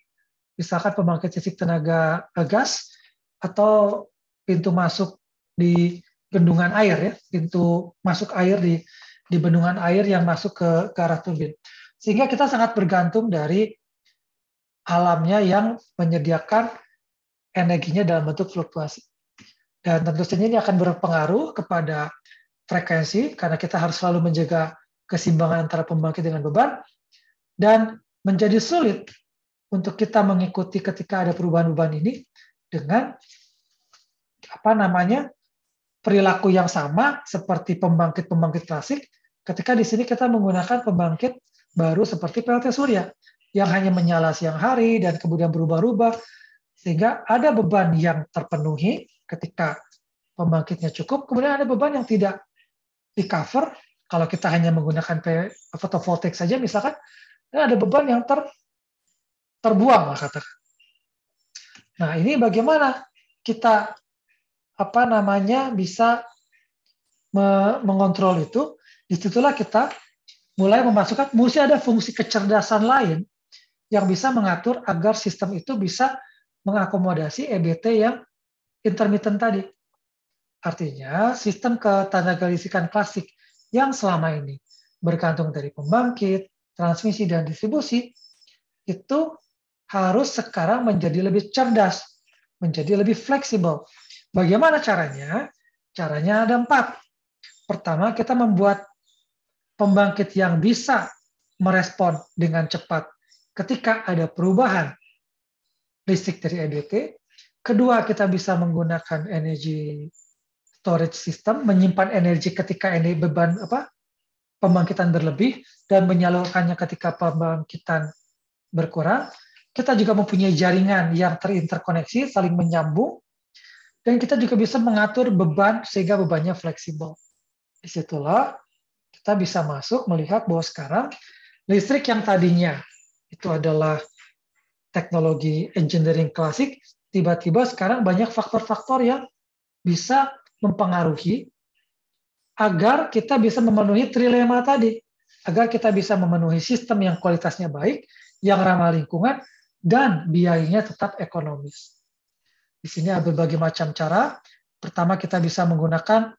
misalkan pembangkit listrik tenaga gas atau pintu masuk di bendungan air ya, pintu masuk air di bendungan air yang masuk ke arah turbin. Sehingga kita sangat bergantung dari alamnya yang menyediakan energinya dalam bentuk fluktuasi. Dan tentu saja ini akan berpengaruh kepada frekuensi, karena kita harus selalu menjaga keseimbangan antara pembangkit dengan beban, dan menjadi sulit untuk kita mengikuti ketika ada perubahan beban ini dengan perilaku yang sama seperti pembangkit-pembangkit klasik, ketika di sini kita menggunakan pembangkit baru seperti PLT Surya yang hanya menyala siang hari dan kemudian berubah-ubah, sehingga ada beban yang terpenuhi ketika pembangkitnya cukup, kemudian ada beban yang tidak di-cover kalau kita hanya menggunakan fotovoltaik saja misalkan, dan ada beban yang terbuang lah katakan. Nah, ini bagaimana kita bisa mengontrol itu? Disitulah kita mulai memasukkan, mesti ada fungsi kecerdasan lain yang bisa mengatur agar sistem itu bisa mengakomodasi EBT yang intermittent tadi. Artinya, sistem ketenagalistrikan klasik yang selama ini bergantung dari pembangkit, transmisi, dan distribusi, itu harus sekarang menjadi lebih cerdas, menjadi lebih fleksibel. Bagaimana caranya? Caranya ada 4. Pertama, kita membuat pembangkit yang bisa merespon dengan cepat ketika ada perubahan listrik dari EBT. Kedua, kita bisa menggunakan energy storage system, menyimpan energi ketika ini beban pembangkitan berlebih dan menyalurkannya ketika pembangkitan berkurang. Kita juga mempunyai jaringan yang terinterkoneksi, saling menyambung, dan kita juga bisa mengatur beban sehingga bebannya fleksibel. Disitulah kita bisa masuk melihat bahwa sekarang listrik yang tadinya itu adalah teknologi engineering klasik, tiba-tiba sekarang banyak faktor-faktor yang bisa mempengaruhi agar kita bisa memenuhi trilema tadi, agar kita bisa memenuhi sistem yang kualitasnya baik, yang ramah lingkungan, dan biayanya tetap ekonomis. Di sini ada berbagai macam cara. Pertama, kita bisa menggunakan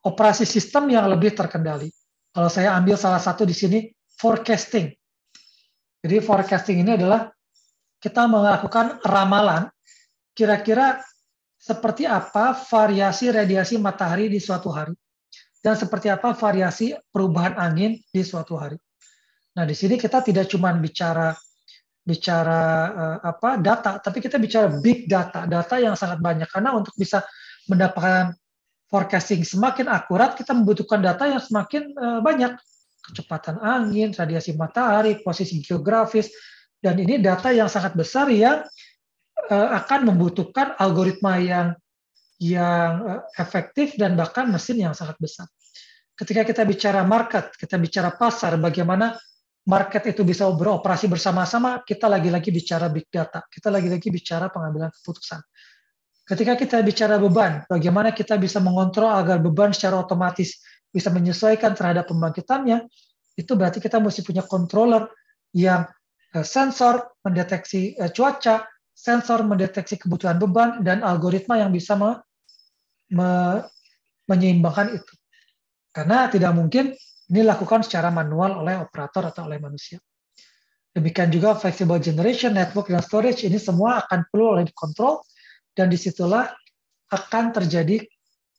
operasi sistem yang lebih terkendali. Kalau saya ambil salah satu di sini, forecasting. Jadi forecasting ini adalah kita melakukan ramalan kira-kira seperti apa variasi radiasi matahari di suatu hari dan seperti apa variasi perubahan angin di suatu hari. Nah, di sini kita tidak cuma bicara data, tapi kita bicara big data, data yang sangat banyak, karena untuk bisa mendapatkan forecasting semakin akurat, kita membutuhkan data yang semakin banyak. Kecepatan angin, radiasi matahari, posisi geografis, dan ini data yang sangat besar yang akan membutuhkan algoritma yang efektif dan bahkan mesin yang sangat besar. Ketika kita bicara market, kita bicara pasar, bagaimana market itu bisa beroperasi bersama-sama, kita lagi-lagi bicara big data, kita lagi-lagi bicara pengambilan keputusan. Ketika kita bicara beban, bagaimana kita bisa mengontrol agar beban secara otomatis bisa menyesuaikan terhadap pembangkitannya, itu berarti kita mesti punya controller yang sensor mendeteksi cuaca, sensor mendeteksi kebutuhan beban, dan algoritma yang bisa menyeimbangkan itu. Karena tidak mungkin ini dilakukan secara manual oleh operator atau oleh manusia. Demikian juga flexible generation, network, dan storage, ini semua akan perlu oleh dikontrol, dan disitulah akan terjadi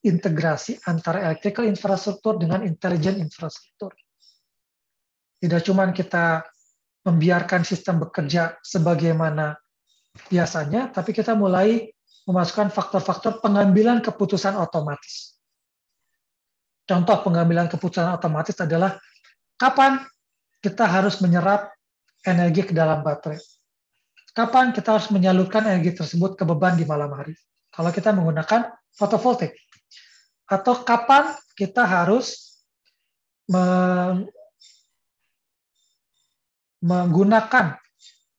integrasi antara electrical infrastruktur dengan intelligent infrastruktur. Tidak cuma kita membiarkan sistem bekerja sebagaimana biasanya, tapi kita mulai memasukkan faktor-faktor pengambilan keputusan otomatis. Contoh pengambilan keputusan otomatis adalah kapan kita harus menyerap energi ke dalam baterai. Kapan kita harus menyalurkan energi tersebut ke beban di malam hari. Kalau kita menggunakan fotovoltaik. Atau kapan kita harus menggunakan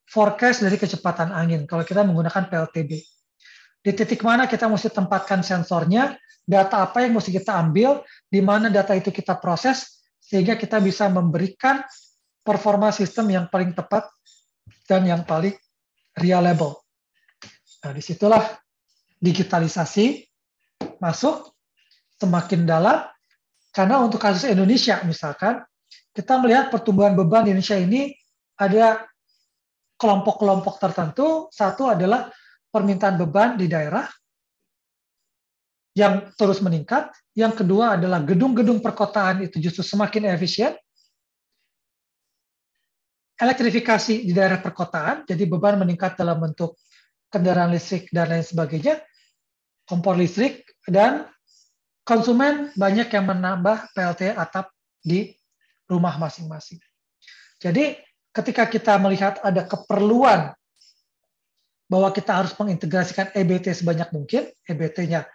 forecast dari kecepatan angin. Kalau kita menggunakan PLTB. Di titik mana kita mesti tempatkan sensornya, data apa yang mesti kita ambil, di mana data itu kita proses, sehingga kita bisa memberikan performa sistem yang paling tepat dan yang paling reliable. Nah, disitulah digitalisasi masuk semakin dalam, karena untuk kasus Indonesia misalkan, kita melihat pertumbuhan beban di Indonesia ini ada kelompok-kelompok tertentu. Satu adalah permintaan beban di daerah yang terus meningkat. Yang kedua adalah gedung-gedung perkotaan itu justru semakin efisien. Elektrifikasi di daerah perkotaan, jadi beban meningkat dalam bentuk kendaraan listrik dan lain sebagainya, kompor listrik, dan konsumen banyak yang menambah PLT atap di rumah masing-masing. Jadi ketika kita melihat ada keperluan bahwa kita harus mengintegrasikan EBT sebanyak mungkin, EBT-nya,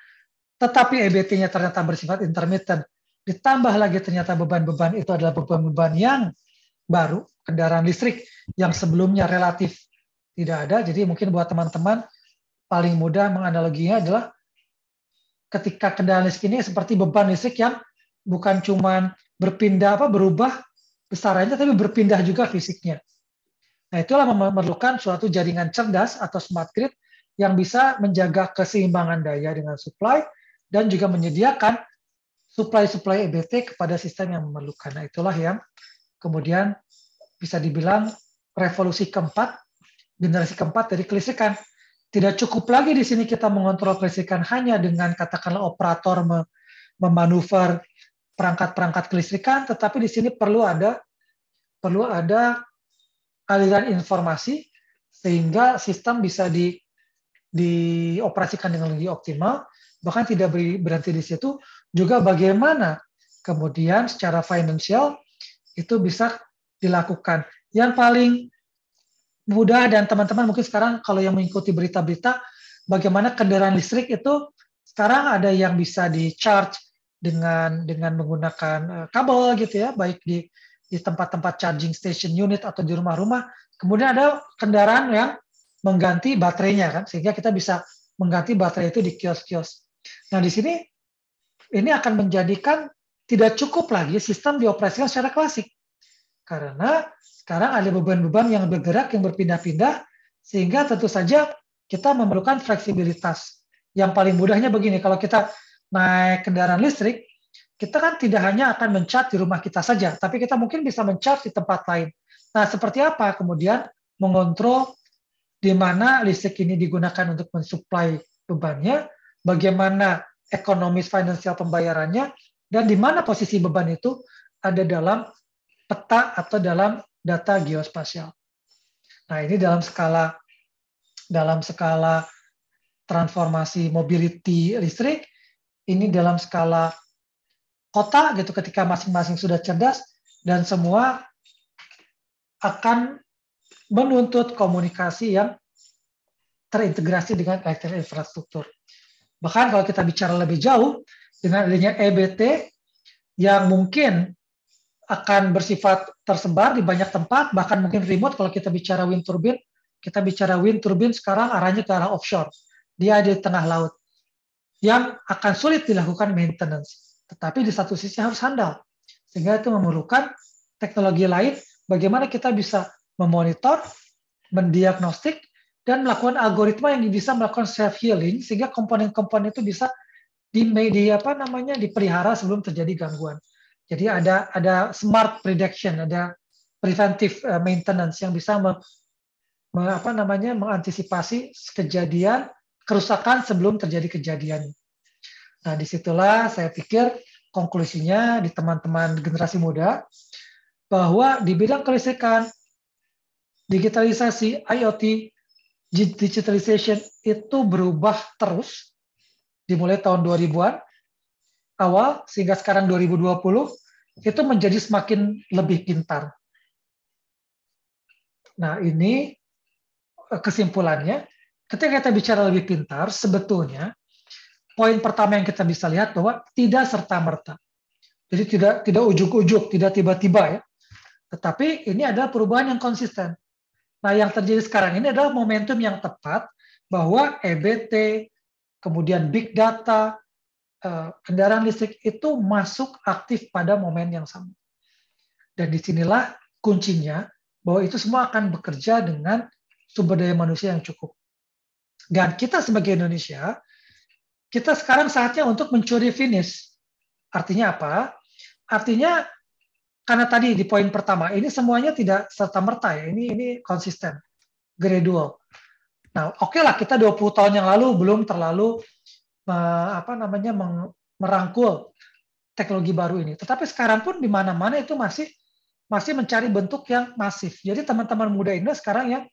tetapi EBT-nya ternyata bersifat intermittent, ditambah lagi ternyata beban-beban itu adalah beban-beban yang baru, kendaraan listrik yang sebelumnya relatif tidak ada. Jadi mungkin buat teman-teman paling mudah menganaloginya adalah ketika kendaraan listrik ini seperti beban listrik yang bukan cuma berubah besarannya, tapi berpindah juga fisiknya. Nah, itulah memerlukan suatu jaringan cerdas atau smart grid yang bisa menjaga keseimbangan daya dengan supply dan juga menyediakan supply EBT kepada sistem yang memerlukan. Nah, itulah yang kemudian bisa dibilang revolusi keempat, generasi keempat dari kelistrikan. Tidak cukup lagi di sini kita mengontrol kelistrikan hanya dengan katakanlah operator memanuver perangkat-perangkat kelistrikan, tetapi di sini perlu ada aliran informasi sehingga sistem bisa dioperasikan dengan lebih optimal. Bahkan tidak berhenti di situ, juga bagaimana kemudian secara finansial itu bisa dilakukan. Yang paling mudah dan teman-teman mungkin sekarang kalau yang mengikuti berita-berita, bagaimana kendaraan listrik itu sekarang ada yang bisa di-charge dengan menggunakan kabel gitu ya, baik di tempat-tempat charging station unit atau di rumah-rumah. Kemudian ada kendaraan yang mengganti baterainya kan, sehingga kita bisa mengganti baterai itu di kios-kios. Nah, di sini ini akan menjadikan tidak cukup lagi sistem dioperasikan secara klasik. Karena sekarang ada beban-beban yang bergerak, yang berpindah-pindah, sehingga tentu saja kita memerlukan fleksibilitas. Yang paling mudahnya begini, kalau kita naik kendaraan listrik, kita kan tidak hanya akan men-charge di rumah kita saja, tapi kita mungkin bisa men-charge di tempat lain. Nah, seperti apa kemudian mengontrol di mana listrik ini digunakan untuk mensuplai bebannya, bagaimana ekonomis finansial pembayarannya, dan di mana posisi beban itu ada dalam peta atau dalam data geospasial. Nah, ini dalam skala transformasi mobility listrik, ini dalam skala kota gitu, ketika masing-masing sudah cerdas dan semua akan menuntut komunikasi yang terintegrasi dengan elektrik infrastruktur. Bahkan kalau kita bicara lebih jauh, dengan adanya EBT yang mungkin akan bersifat tersebar di banyak tempat, bahkan mungkin remote. Kalau kita bicara wind turbine sekarang arahnya ke arah offshore. Dia ada di tengah laut, yang akan sulit dilakukan maintenance. Tetapi di satu sisi harus handal. Sehingga itu memerlukan teknologi lain, bagaimana kita bisa memonitor, mendiagnostik, dan melakukan algoritma yang bisa melakukan self-healing, sehingga komponen-komponen itu bisa dipelihara sebelum terjadi gangguan. Jadi ada smart prediction, ada preventive maintenance yang bisa mengantisipasi kejadian kerusakan sebelum terjadi kejadian. Nah, disitulah saya pikir konklusinya di teman-teman generasi muda bahwa di bidang kelistrikan, digitalisasi, IoT, digitalization itu berubah terus dimulai tahun 2000-an awal sehingga sekarang 2020 itu menjadi semakin lebih pintar. Nah, ini kesimpulannya, ketika kita bicara lebih pintar, sebetulnya poin pertama yang kita bisa lihat bahwa tidak serta-merta. Jadi tidak ujuk-ujuk, tidak tiba-tiba ya. Tetapi ini adalah perubahan yang konsisten. Nah, yang terjadi sekarang ini adalah momentum yang tepat bahwa EBT, kemudian big data, kendaraan listrik itu masuk aktif pada momen yang sama. Dan disinilah kuncinya bahwa itu semua akan bekerja dengan sumber daya manusia yang cukup. Dan kita sebagai Indonesia, kita sekarang saatnya untuk mencuri finish. Artinya apa? Artinya karena tadi di poin pertama, ini semuanya tidak serta-merta ya, ini konsisten. gradual. Nah, oke lah, kita 20 tahun yang lalu belum terlalu merangkul teknologi baru ini. Tetapi sekarang pun di mana-mana itu masih mencari bentuk yang masif. Jadi teman-teman muda ini sekarang yang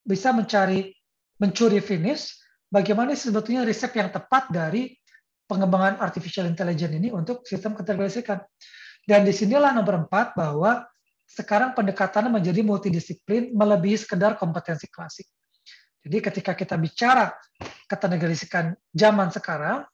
bisa mencuri finish bagaimana sebetulnya riset yang tepat dari pengembangan artificial intelligence ini untuk sistem ketenaga listrikan. Dan disinilah nomor 4 bahwa sekarang pendekatannya menjadi multidisiplin melebihi sekedar kompetensi klasik. Jadi ketika kita bicara ketenaga listrikan zaman sekarang,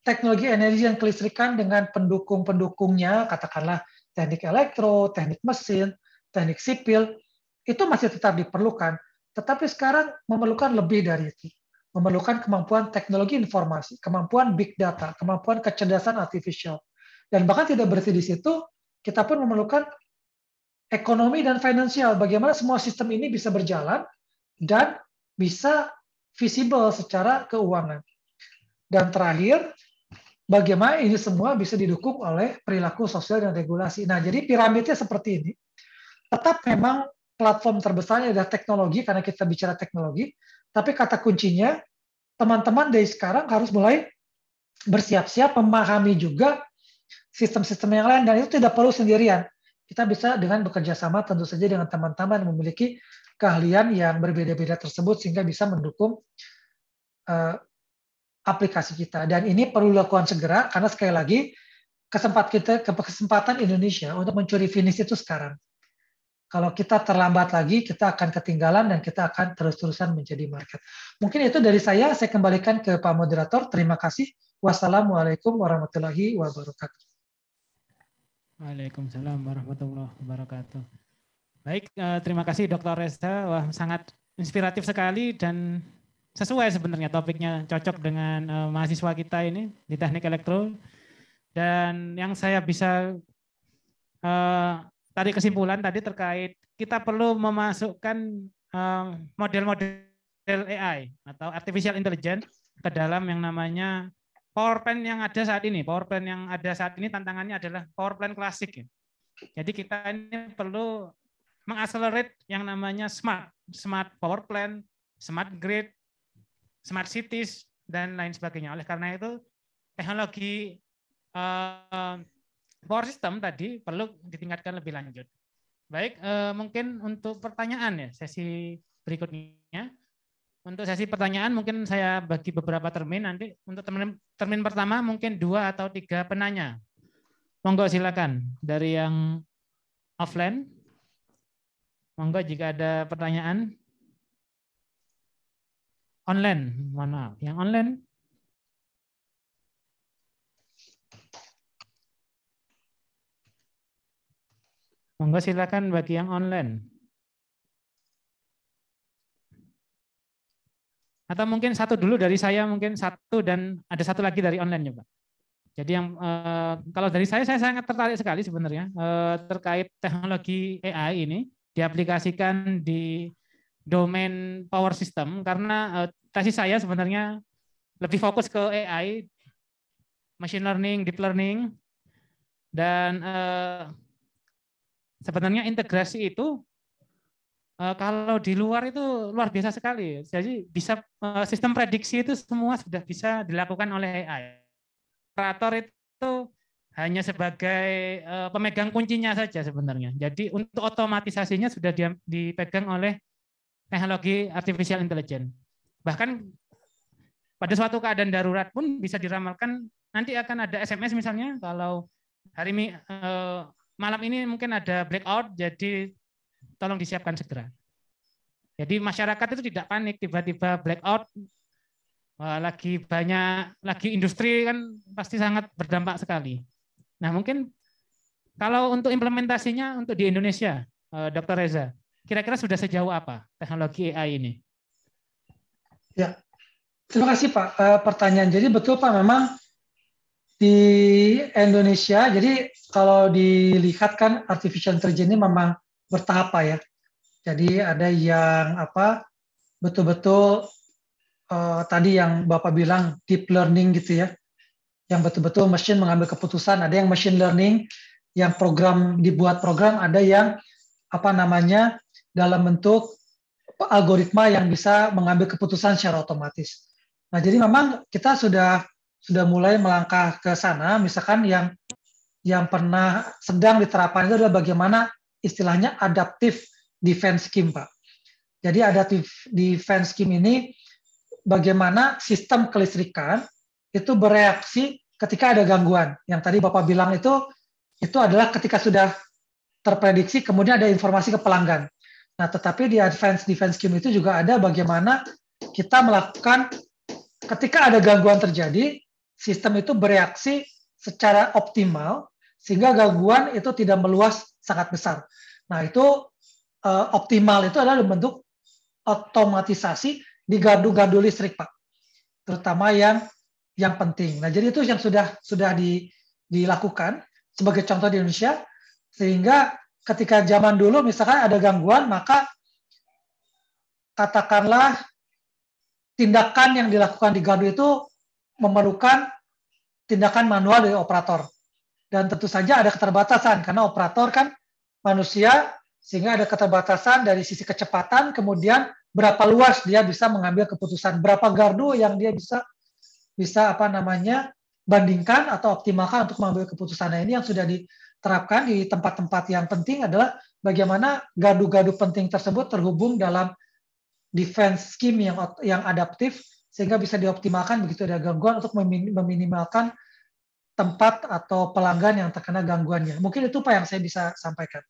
teknologi energi dan kelistrikan dengan pendukung-pendukungnya, katakanlah teknik elektro, teknik mesin, teknik sipil, itu masih tetap diperlukan. Tetapi sekarang memerlukan lebih dari itu. Memerlukan kemampuan teknologi informasi, kemampuan big data, kemampuan kecerdasan artificial. Dan bahkan tidak berhenti di situ, kita pun memerlukan ekonomi dan finansial. Bagaimana semua sistem ini bisa berjalan dan bisa visible secara keuangan. Dan terakhir, bagaimana ini semua bisa didukung oleh perilaku sosial dan regulasi. Nah, jadi piramidnya seperti ini. Tetap memang platform terbesarnya adalah teknologi, karena kita bicara teknologi, tapi kata kuncinya, teman-teman dari sekarang harus mulai bersiap-siap memahami juga sistem-sistem yang lain, dan itu tidak perlu sendirian. Kita bisa dengan bekerja sama tentu saja dengan teman-teman yang memiliki keahlian yang berbeda-beda tersebut sehingga bisa mendukung aplikasi kita. Dan ini perlu dilakukan segera karena sekali lagi kesempatan Indonesia untuk mencuri finish itu sekarang. Kalau kita terlambat lagi, kita akan ketinggalan dan kita akan terus-terusan menjadi market. Mungkin itu dari saya kembalikan ke Pak Moderator. Terima kasih. Wassalamualaikum warahmatullahi wabarakatuh. Waalaikumsalam warahmatullahi wabarakatuh. Baik, terima kasih Dr. Reza. Wah, sangat inspiratif sekali dan sesuai sebenarnya topiknya, cocok dengan mahasiswa kita ini di teknik elektro. Dan yang saya bisa tarik kesimpulan tadi terkait kita perlu memasukkan model-model AI atau artificial intelligence ke dalam yang namanya power plant yang ada saat ini. Power plant yang ada saat ini tantangannya adalah power plant klasik. Jadi kita ini perlu mengaccelerate yang namanya smart power plant, smart grid, smart cities, dan lain sebagainya. Oleh karena itu, teknologi power system tadi perlu ditingkatkan lebih lanjut. Baik, mungkin untuk pertanyaan ya, sesi berikutnya. Untuk sesi pertanyaan mungkin saya bagi beberapa termin nanti. Untuk termin pertama mungkin 2 atau 3 penanya. Monggo silakan dari yang offline. Monggo jika ada pertanyaan. Online, mohon maaf. Yang online. Monggo silakan bagi yang online. Atau mungkin satu dulu dari saya, mungkin satu dan ada satu lagi dari online ya Pak. Jadi yang kalau dari saya sangat tertarik sekali sebenarnya terkait teknologi AI ini diaplikasikan di domain power system karena tesis saya sebenarnya lebih fokus ke AI, machine learning, deep learning, dan sebenarnya integrasi itu kalau di luar itu luar biasa sekali. Jadi bisa sistem prediksi itu semua sudah bisa dilakukan oleh AI. Operator itu hanya sebagai pemegang kuncinya saja sebenarnya. Jadi untuk otomatisasinya sudah dipegang oleh teknologi artificial intelligence. Bahkan pada suatu keadaan darurat pun bisa diramalkan nanti akan ada SMS misalnya kalau hari malam ini mungkin ada blackout, jadi tolong disiapkan segera. Jadi masyarakat itu tidak panik tiba-tiba blackout, lagi industri kan pasti sangat berdampak sekali. Nah mungkin kalau untuk implementasinya untuk di Indonesia, Dr. Reza, kira-kira sudah sejauh apa teknologi AI ini? Ya, terima kasih Pak pertanyaan. Jadi betul Pak, memang di Indonesia, jadi kalau dilihat kan artificial intelligence ini memang bertahap Pak ya. Jadi ada yang betul-betul tadi yang Bapak bilang deep learning gitu ya, yang betul-betul mesin mengambil keputusan. Ada yang machine learning, yang dibuat program, ada yang dalam bentuk algoritma yang bisa mengambil keputusan secara otomatis. Nah, jadi memang kita sudah mulai melangkah ke sana. Misalkan yang pernah sedang diterapkan itu adalah bagaimana istilahnya adaptive defense scheme, Pak. Jadi adaptive defense scheme ini bagaimana sistem kelistrikan itu bereaksi ketika ada gangguan. Yang tadi Bapak bilang itu adalah ketika sudah terprediksi kemudian ada informasi ke pelanggan. Nah, tetapi di advanced defense scheme itu juga ada bagaimana kita melakukan ketika ada gangguan terjadi, sistem itu bereaksi secara optimal sehingga gangguan itu tidak meluas sangat besar. Nah, itu optimal itu adalah bentuk otomatisasi di gardu-gardu listrik, Pak. Terutama yang penting. Nah, jadi itu yang sudah dilakukan sebagai contoh di Indonesia, sehingga ketika zaman dulu misalkan ada gangguan, maka katakanlah tindakan yang dilakukan di gardu itu memerlukan tindakan manual dari operator. Dan tentu saja ada keterbatasan, karena operator kan manusia, sehingga ada keterbatasan dari sisi kecepatan, kemudian berapa luas dia bisa mengambil keputusan, berapa gardu yang dia bisa bandingkan atau optimalkan untuk mengambil keputusan. Nah, ini yang sudah diterapkan di tempat-tempat yang penting adalah bagaimana gardu-gardu penting tersebut terhubung dalam defense scheme yang adaptif sehingga bisa dioptimalkan begitu ada gangguan untuk meminimalkan tempat atau pelanggan yang terkena gangguannya. Mungkin itu Pak yang saya bisa sampaikan.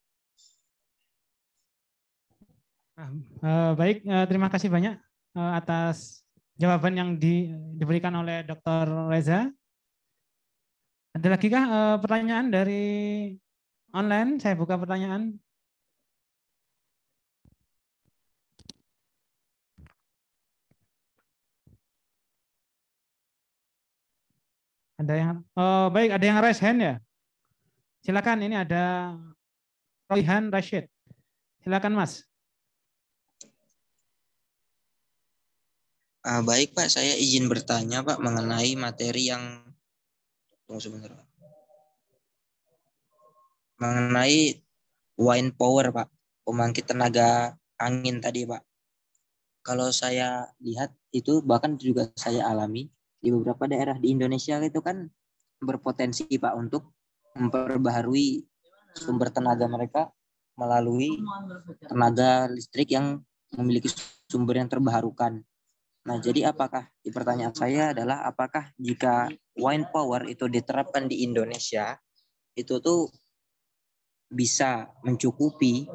Baik, terima kasih banyak atas jawaban yang diberikan oleh Dr. Reza. Ada lagi kah pertanyaan dari online? Saya buka pertanyaan. Ada yang baik, ada yang raise hand ya. Silakan, ini ada Royhan Rashid. Silakan Mas. Baik Pak, saya izin bertanya Pak mengenai materi yang sebentar Pak. Mengenai wind power Pak, pembangkit tenaga angin tadi Pak. Kalau saya lihat itu bahkan juga saya alami di beberapa daerah di Indonesia itu kan berpotensi Pak untuk memperbaharui sumber tenaga mereka melalui tenaga listrik yang memiliki sumber yang terbarukan. Nah, jadi pertanyaan saya adalah apakah jika wind power itu diterapkan di Indonesia, itu tuh bisa mencukupi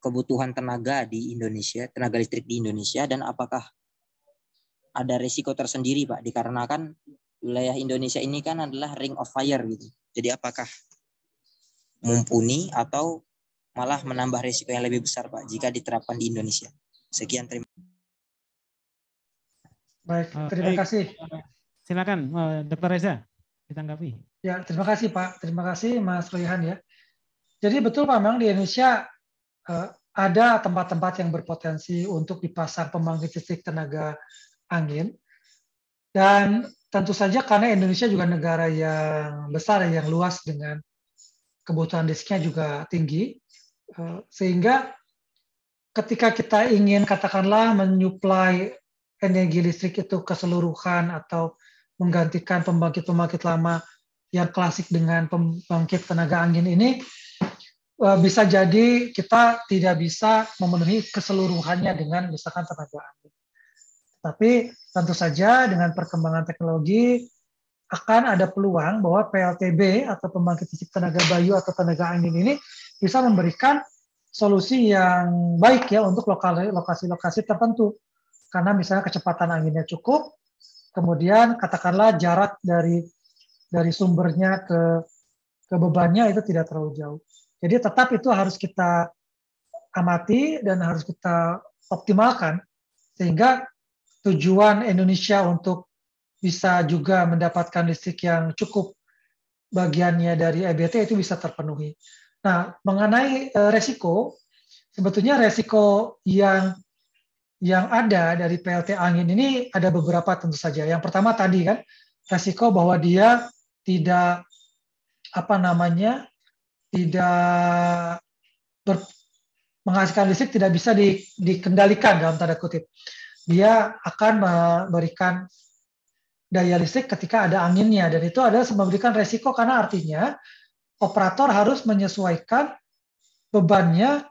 kebutuhan tenaga di Indonesia, tenaga listrik di Indonesia, dan apakah ada risiko tersendiri Pak, dikarenakan wilayah Indonesia ini kan adalah ring of fire gitu. Jadi apakah mumpuni atau malah menambah risiko yang lebih besar Pak jika diterapkan di Indonesia? Sekian, terima kasih. Baik, terima kasih. Silakan Dr. Reza ditanggapi. Ya, terima kasih Pak. Terima kasih Mas Royhan ya. Jadi betul Pak, memang di Indonesia ada tempat-tempat yang berpotensi untuk dipasang pembangkit listrik tenaga angin. Dan tentu saja karena Indonesia juga negara yang besar, yang luas dengan kebutuhan listriknya juga tinggi, sehingga ketika kita ingin katakanlah menyuplai energi listrik itu keseluruhan atau menggantikan pembangkit-pembangkit lama yang klasik dengan pembangkit tenaga angin ini, bisa jadi kita tidak bisa memenuhi keseluruhannya dengan misalkan tenaga angin. Tapi tentu saja dengan perkembangan teknologi akan ada peluang bahwa PLTB atau pembangkit listrik tenaga bayu atau tenaga angin ini bisa memberikan solusi yang baik ya untuk lokasi-lokasi tertentu. Karena misalnya kecepatan anginnya cukup, kemudian katakanlah jarak dari sumbernya ke bebannya itu tidak terlalu jauh. Jadi tetap itu harus kita amati dan harus kita optimalkan sehingga tujuan Indonesia untuk bisa juga mendapatkan listrik yang cukup bagiannya dari EBT itu bisa terpenuhi. Nah, mengenai resiko, sebetulnya resiko yang ada dari PLT angin ini ada beberapa tentu saja. Yang pertama tadi kan, resiko bahwa dia tidak tidak menghasilkan listrik tidak bisa dikendalikan dalam tanda kutip. Dia akan memberikan daya listrik ketika ada anginnya, dan itu adalah memberikan resiko karena artinya operator harus menyesuaikan bebannya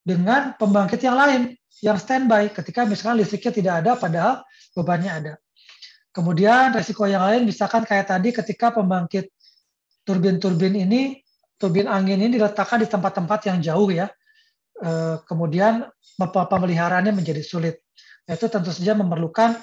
dengan pembangkit yang lain yang standby ketika misalkan listriknya tidak ada padahal bebannya ada. Kemudian resiko yang lain misalkan kayak tadi ketika pembangkit turbin-turbin ini, turbin angin ini diletakkan di tempat-tempat yang jauh ya, kemudian pemeliharaannya menjadi sulit. Itu tentu saja memerlukan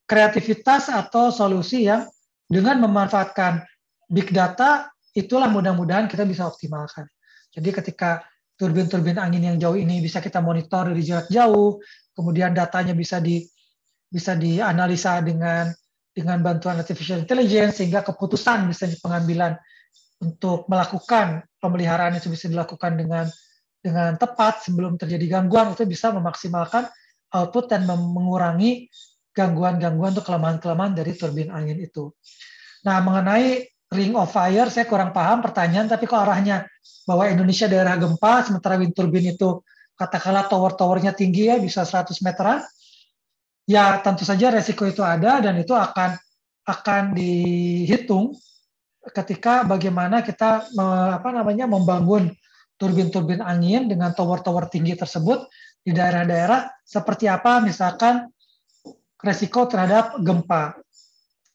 kreativitas atau solusi yang dengan memanfaatkan big data, itulah mudah-mudahan kita bisa optimalkan. Jadi ketika turbin-turbin angin yang jauh ini bisa kita monitor dari jarak jauh, kemudian datanya bisa dianalisa dengan bantuan artificial intelligence, sehingga keputusan misalnya pengambilan untuk melakukan pemeliharaan itu bisa dilakukan dengan tepat sebelum terjadi gangguan, itu bisa memaksimalkan output dan mengurangi gangguan-gangguan untuk kelemahan-kelemahan dari turbin angin itu. Nah, mengenai ring of fire, saya kurang paham pertanyaan, tapi kalau arahnya bahwa Indonesia daerah gempa, sementara wind turbine itu katakanlah tower-towernya tinggi ya, bisa 100 meteran, ya tentu saja resiko itu ada, dan itu akan dihitung ketika bagaimana kita membangun turbin-turbin angin dengan tower-tower tinggi tersebut di daerah-daerah seperti apa, misalkan resiko terhadap gempa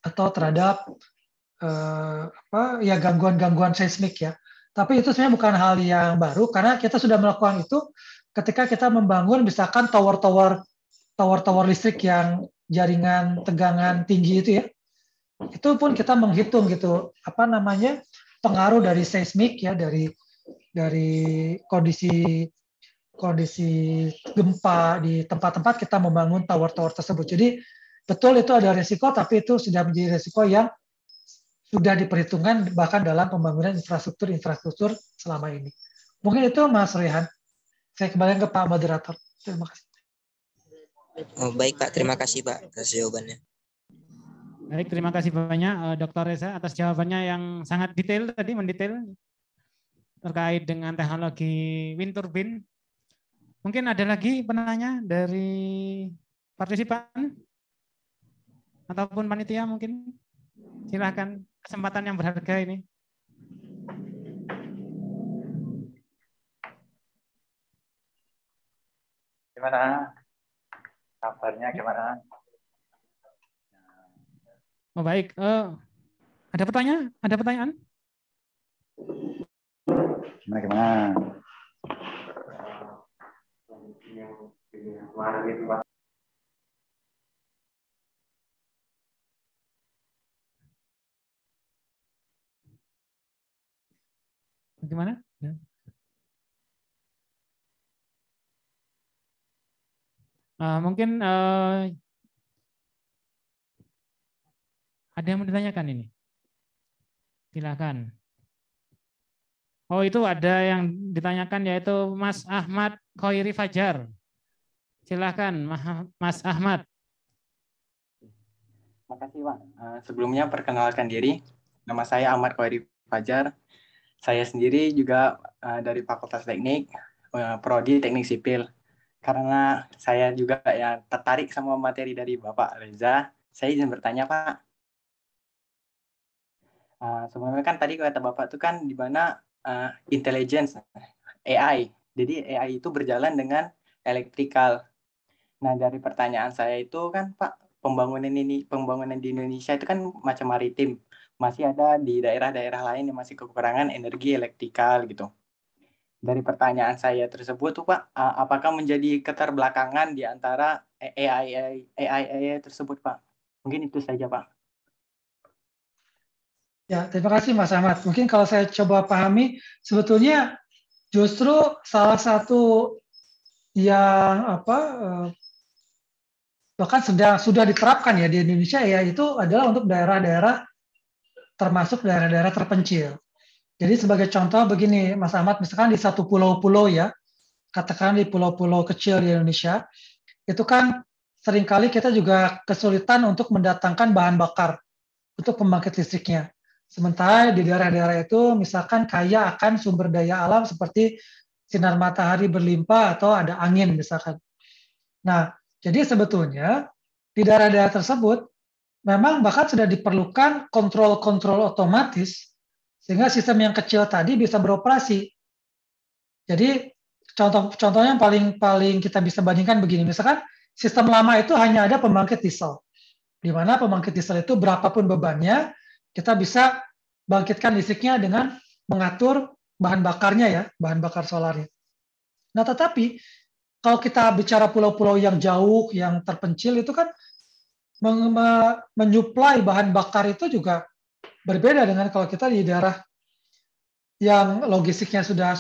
atau terhadap gangguan-gangguan seismik ya. Tapi itu sebenarnya bukan hal yang baru karena kita sudah melakukan itu ketika kita membangun misalkan tower-tower listrik yang jaringan tegangan tinggi itu ya. Itu pun kita menghitung gitu pengaruh dari seismik ya, dari kondisi gempa di tempat-tempat kita membangun tower-tower tersebut. Jadi betul itu ada risiko, tapi itu sudah menjadi risiko yang sudah diperhitungkan bahkan dalam pembangunan infrastruktur selama ini. Mungkin itu Mas Rehan. Saya kembali ke Pak Moderator. Terima kasih. Oh, baik Pak, terima kasih Pak atas jawabannya. Baik, terima kasih banyak Dr. Reza atas jawabannya yang sangat detail tadi, mendetail terkait dengan teknologi wind turbine. Mungkin ada lagi penanya dari partisipan ataupun panitia mungkin. Silakan, kesempatan yang berharga ini. Gimana? Kabarnya gimana? Oh, baik. Ada pertanyaan? Ada pertanyaan? Gimana? Bagaimana? Mungkin ada yang mau ditanyakan ini? Silakan. Oh, itu ada yang ditanyakan yaitu Mas Ahmad Khoiri Fajar. Silakan Mas Ahmad. Terima kasih Pak. Sebelumnya perkenalkan diri. Nama saya Ahmad Khoiri Fajar. Saya sendiri juga dari Fakultas Teknik, Prodi Teknik Sipil. Karena saya juga ya tertarik sama materi dari Bapak Reza, saya izin bertanya Pak. Sebenarnya kan tadi kata Bapak itu kan di mana intelligence AI. Jadi AI itu berjalan dengan elektrikal. Nah, dari pertanyaan saya itu kan Pak, pembangunan di Indonesia itu kan macam maritim. Masih ada di daerah-daerah lain yang masih kekurangan energi elektrikal gitu. Dari pertanyaan saya tersebut tuh Pak, apakah menjadi keterbelakangan di antara AI tersebut Pak? Mungkin itu saja Pak. Ya, terima kasih Mas Ahmad. Mungkin kalau saya coba pahami, sebetulnya justru salah satu yang bahkan sudah diterapkan ya di Indonesia ya, itu adalah untuk daerah-daerah termasuk daerah-daerah terpencil. Jadi sebagai contoh begini Mas Ahmad, misalkan di satu pulau-pulau ya, katakan di pulau-pulau kecil di Indonesia, itu kan seringkali kita juga kesulitan untuk mendatangkan bahan bakar untuk pembangkit listriknya. Sementara di daerah-daerah itu misalkan kaya akan sumber daya alam seperti sinar matahari berlimpah atau ada angin misalkan. Nah, jadi sebetulnya di daerah-daerah tersebut memang bahkan sudah diperlukan kontrol-kontrol otomatis sehingga sistem yang kecil tadi bisa beroperasi. Jadi contohnya yang paling kita bisa bandingkan begini, misalkan sistem lama itu hanya ada pembangkit diesel, di mana pembangkit diesel itu berapapun bebannya kita bisa bangkitkan listriknya dengan mengatur bahan bakarnya ya, bahan bakar solarnya. Nah, tetapi kalau kita bicara pulau-pulau yang jauh, yang terpencil itu kan menyuplai bahan bakar itu juga berbeda dengan kalau kita di daerah yang logistiknya sudah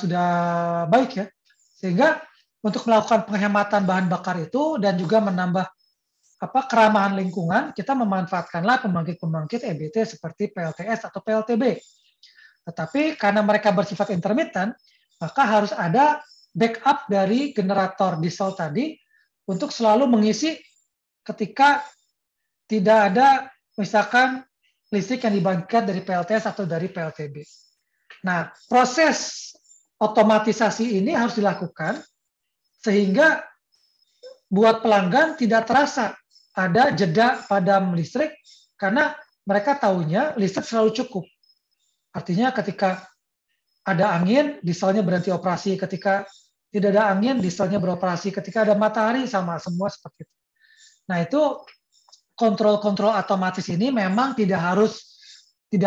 baik ya. Sehingga untuk melakukan penghematan bahan bakar itu dan juga menambah keramahan lingkungan, kita memanfaatkanlah pembangkit-pembangkit EBT seperti PLTS atau PLTB. Tetapi karena mereka bersifat intermittent, maka harus ada backup dari generator diesel tadi untuk selalu mengisi ketika tidak ada misalkan listrik yang dibangkitkan dari PLTS atau dari PLTB. Nah, proses otomatisasi ini harus dilakukan sehingga buat pelanggan tidak terasa ada jeda padam listrik karena mereka tahunya listrik selalu cukup. Artinya ketika ada angin, dieselnya berhenti operasi. Ketika tidak ada angin, dieselnya beroperasi. Ketika ada matahari, sama semua seperti itu. Nah, itu kontrol-kontrol otomatis ini memang tidak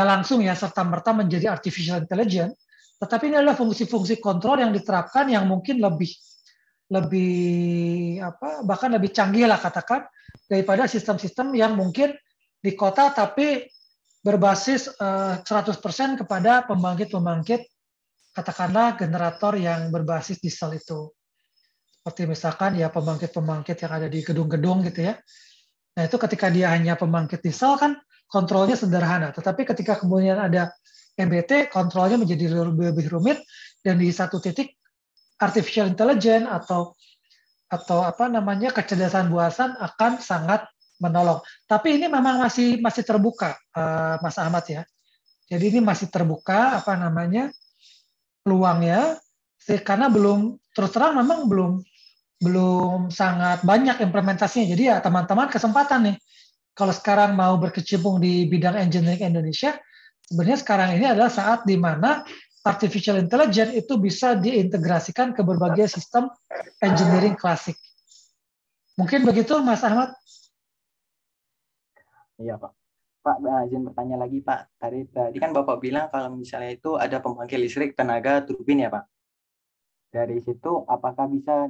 langsung ya serta-merta menjadi artificial intelligence, tetapi ini adalah fungsi-fungsi kontrol yang diterapkan yang mungkin bahkan lebih canggih lah katakan daripada sistem-sistem yang mungkin di kota tapi berbasis 100% kepada pembangkit-pembangkit katakanlah generator yang berbasis diesel itu. Seperti misalkan ya pembangkit-pembangkit yang ada di gedung-gedung gitu ya. Nah, itu ketika dia hanya pembangkit diesel kan kontrolnya sederhana, tetapi ketika kemudian ada EBT, kontrolnya menjadi lebih rumit dan di satu titik artificial intelligence atau kecerdasan buasan akan sangat menolong. Tapi ini memang masih terbuka, Mas Ahmad ya. Jadi ini masih terbuka peluangnya, karena terus terang memang belum sangat banyak implementasinya. Jadi ya teman-teman kesempatan nih. Kalau sekarang mau berkecimpung di bidang engineering Indonesia, sebenarnya sekarang ini adalah saat di mana artificial intelligence itu bisa diintegrasikan ke berbagai sistem engineering klasik. Mungkin begitu, Mas Ahmad? Iya, Pak. Pak, izin bertanya lagi, Pak. Tadi kan Bapak bilang kalau misalnya itu ada pembangkit listrik tenaga turbin ya, Pak. Dari situ, apakah bisa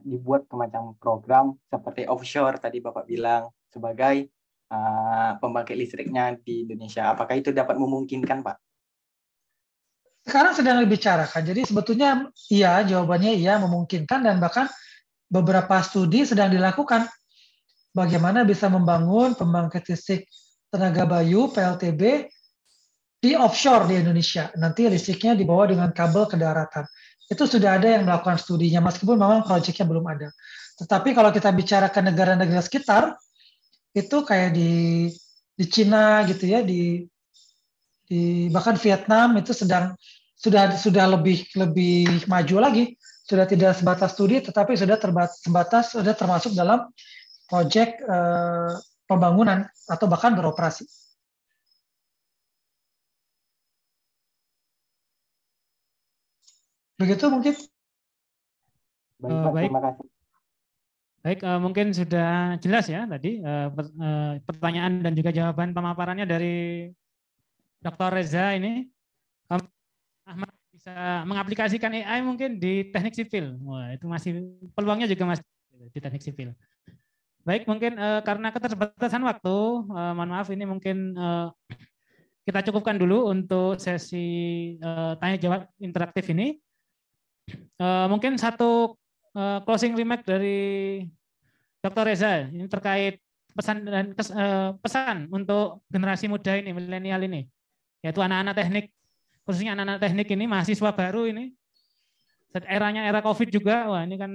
dibuat semacam program seperti offshore tadi Bapak bilang sebagai pembangkit listriknya di Indonesia? Apakah itu dapat memungkinkan, Pak? Sekarang sedang dibicarakan. Jadi sebetulnya iya, jawabannya iya, memungkinkan dan bahkan beberapa studi sedang dilakukan. Bagaimana bisa membangun pembangkit listrik tenaga bayu PLTB di offshore di Indonesia. Nanti listriknya dibawa dengan kabel ke daratan. Itu sudah ada yang melakukan studinya, meskipun memang proyeknya belum ada. Tetapi kalau kita bicara ke negara-negara sekitar, itu kayak di Cina gitu ya, di bahkan Vietnam itu sudah lebih maju lagi, sudah tidak sebatas studi, tetapi sudah termasuk dalam proyek pembangunan atau bahkan beroperasi. Begitu mungkin. Baik, terima kasih. Baik, mungkin sudah jelas ya tadi pertanyaan dan juga jawaban pemaparannya dari Dr. Reza ini. Ahmad bisa mengaplikasikan AI mungkin di teknik sipil. Wah, itu masih peluangnya juga masih di teknik sipil. Baik, mungkin karena keterbatasan waktu, mohon maaf ini mungkin kita cukupkan dulu untuk sesi tanya jawab interaktif ini. Mungkin satu closing remark dari Dr. Reza ini terkait pesan untuk generasi muda ini, milenial ini, yaitu anak-anak teknik, khususnya anak-anak teknik ini, mahasiswa baru ini, eranya era COVID juga, wah ini kan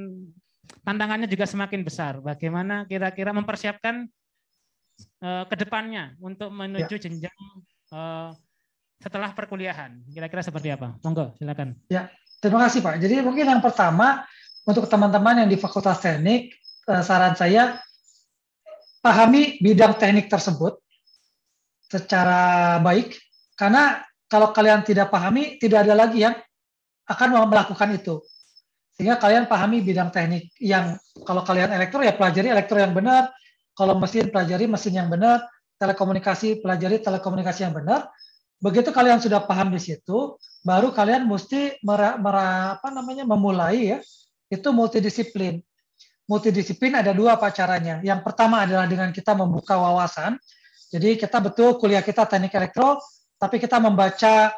tantangannya juga semakin besar. Bagaimana kira-kira mempersiapkan ke depannya untuk menuju jenjang setelah perkuliahan, kira-kira seperti apa? Monggo, silakan. Ya, Terima kasih Pak. Jadi mungkin yang pertama untuk teman-teman yang di Fakultas Teknik, saran saya pahami bidang teknik tersebut secara baik, karena kalau kalian tidak pahami, tidak ada lagi yang akan melakukan itu. Sehingga kalian pahami bidang teknik yang kalau kalian elektro ya pelajari elektro yang benar, kalau mesin pelajari mesin yang benar, telekomunikasi pelajari telekomunikasi yang benar. Begitu kalian sudah paham di situ, baru kalian mesti memulai ya, itu multidisiplin. Multidisiplin ada dua Pak caranya. Yang pertama adalah dengan kita membuka wawasan. Jadi kita betul kuliah kita teknik elektro, tapi kita membaca,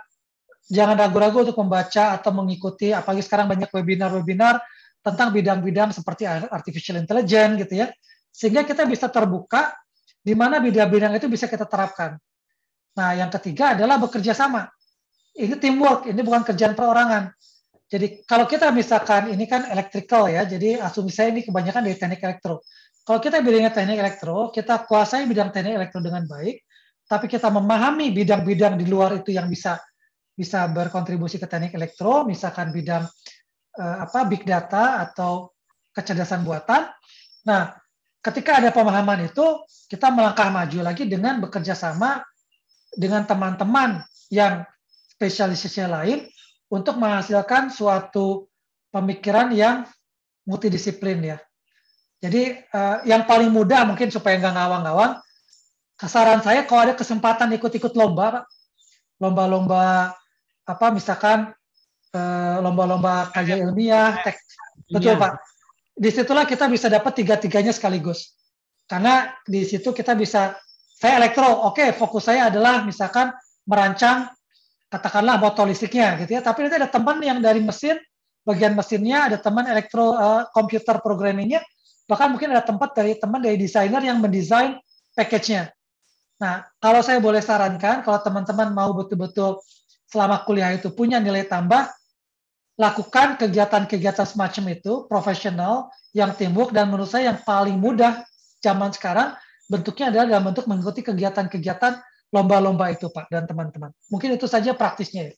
jangan ragu-ragu untuk membaca atau mengikuti, apalagi sekarang banyak webinar-webinar tentang bidang-bidang seperti artificial intelligence gitu ya. Sehingga kita bisa terbuka di mana bidang-bidang itu bisa kita terapkan. Nah, yang ketiga adalah bekerja sama. Ini teamwork, ini bukan kerjaan perorangan. Jadi kalau kita misalkan ini kan electrical ya, jadi asumsi saya ini kebanyakan dari teknik elektro. Kalau kita bidangnya teknik elektro, kita kuasai bidang teknik elektro dengan baik, tapi kita memahami bidang-bidang di luar itu yang bisa berkontribusi ke teknik elektro, misalkan bidang big data atau kecerdasan buatan. Nah, ketika ada pemahaman itu, kita melangkah maju lagi dengan bekerja sama dengan teman-teman yang spesialisasinya lain untuk menghasilkan suatu pemikiran yang multidisiplin ya. Jadi yang paling mudah mungkin supaya nggak ngawang-ngawang, saran saya kalau ada kesempatan ikut-ikut lomba, lomba-lomba misalkan lomba-lomba karya ilmiah, betul Pak. Disitulah kita bisa dapat tiga-tiganya sekaligus. Karena di situ kita bisa, saya elektro, oke, fokus saya adalah misalkan merancang katakanlah motor listriknya gitu ya. Tapi nanti ada teman yang dari mesin, bagian mesinnya, ada teman elektro komputer programmingnya, bahkan mungkin ada teman dari desainer yang mendesain package-nya. Nah, kalau saya boleh sarankan, kalau teman-teman mau betul-betul selama kuliah itu punya nilai tambah, lakukan kegiatan-kegiatan semacam itu, profesional, yang teamwork, dan menurut saya yang paling mudah zaman sekarang, bentuknya adalah dalam bentuk mengikuti kegiatan-kegiatan lomba-lomba itu, Pak, dan teman-teman. Mungkin itu saja praktisnya.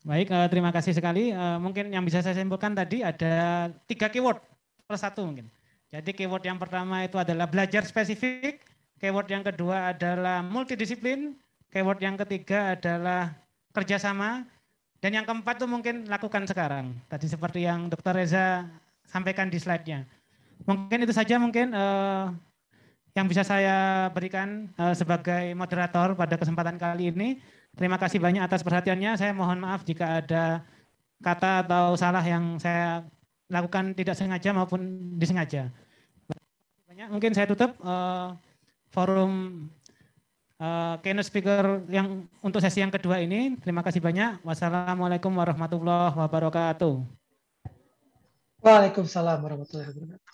Baik, terima kasih sekali. Mungkin yang bisa saya simpulkan tadi ada 3 keyword per satu mungkin. Jadi keyword yang pertama itu adalah belajar spesifik, keyword yang kedua adalah multidisiplin, keyword yang ketiga adalah kerjasama, dan yang keempat itu mungkin lakukan sekarang. Tadi seperti yang Dr. Reza sampaikan di slide-nya. Mungkin itu saja mungkin yang bisa saya berikan sebagai moderator pada kesempatan kali ini. Terima kasih banyak atas perhatiannya. Saya mohon maaf jika ada kata atau salah yang saya lakukan tidak sengaja maupun disengaja. Mungkin saya tutup forum keynote speaker yang untuk sesi yang kedua ini. Terima kasih banyak. Wassalamualaikum warahmatullahi wabarakatuh. Waalaikumsalam warahmatullahi wabarakatuh.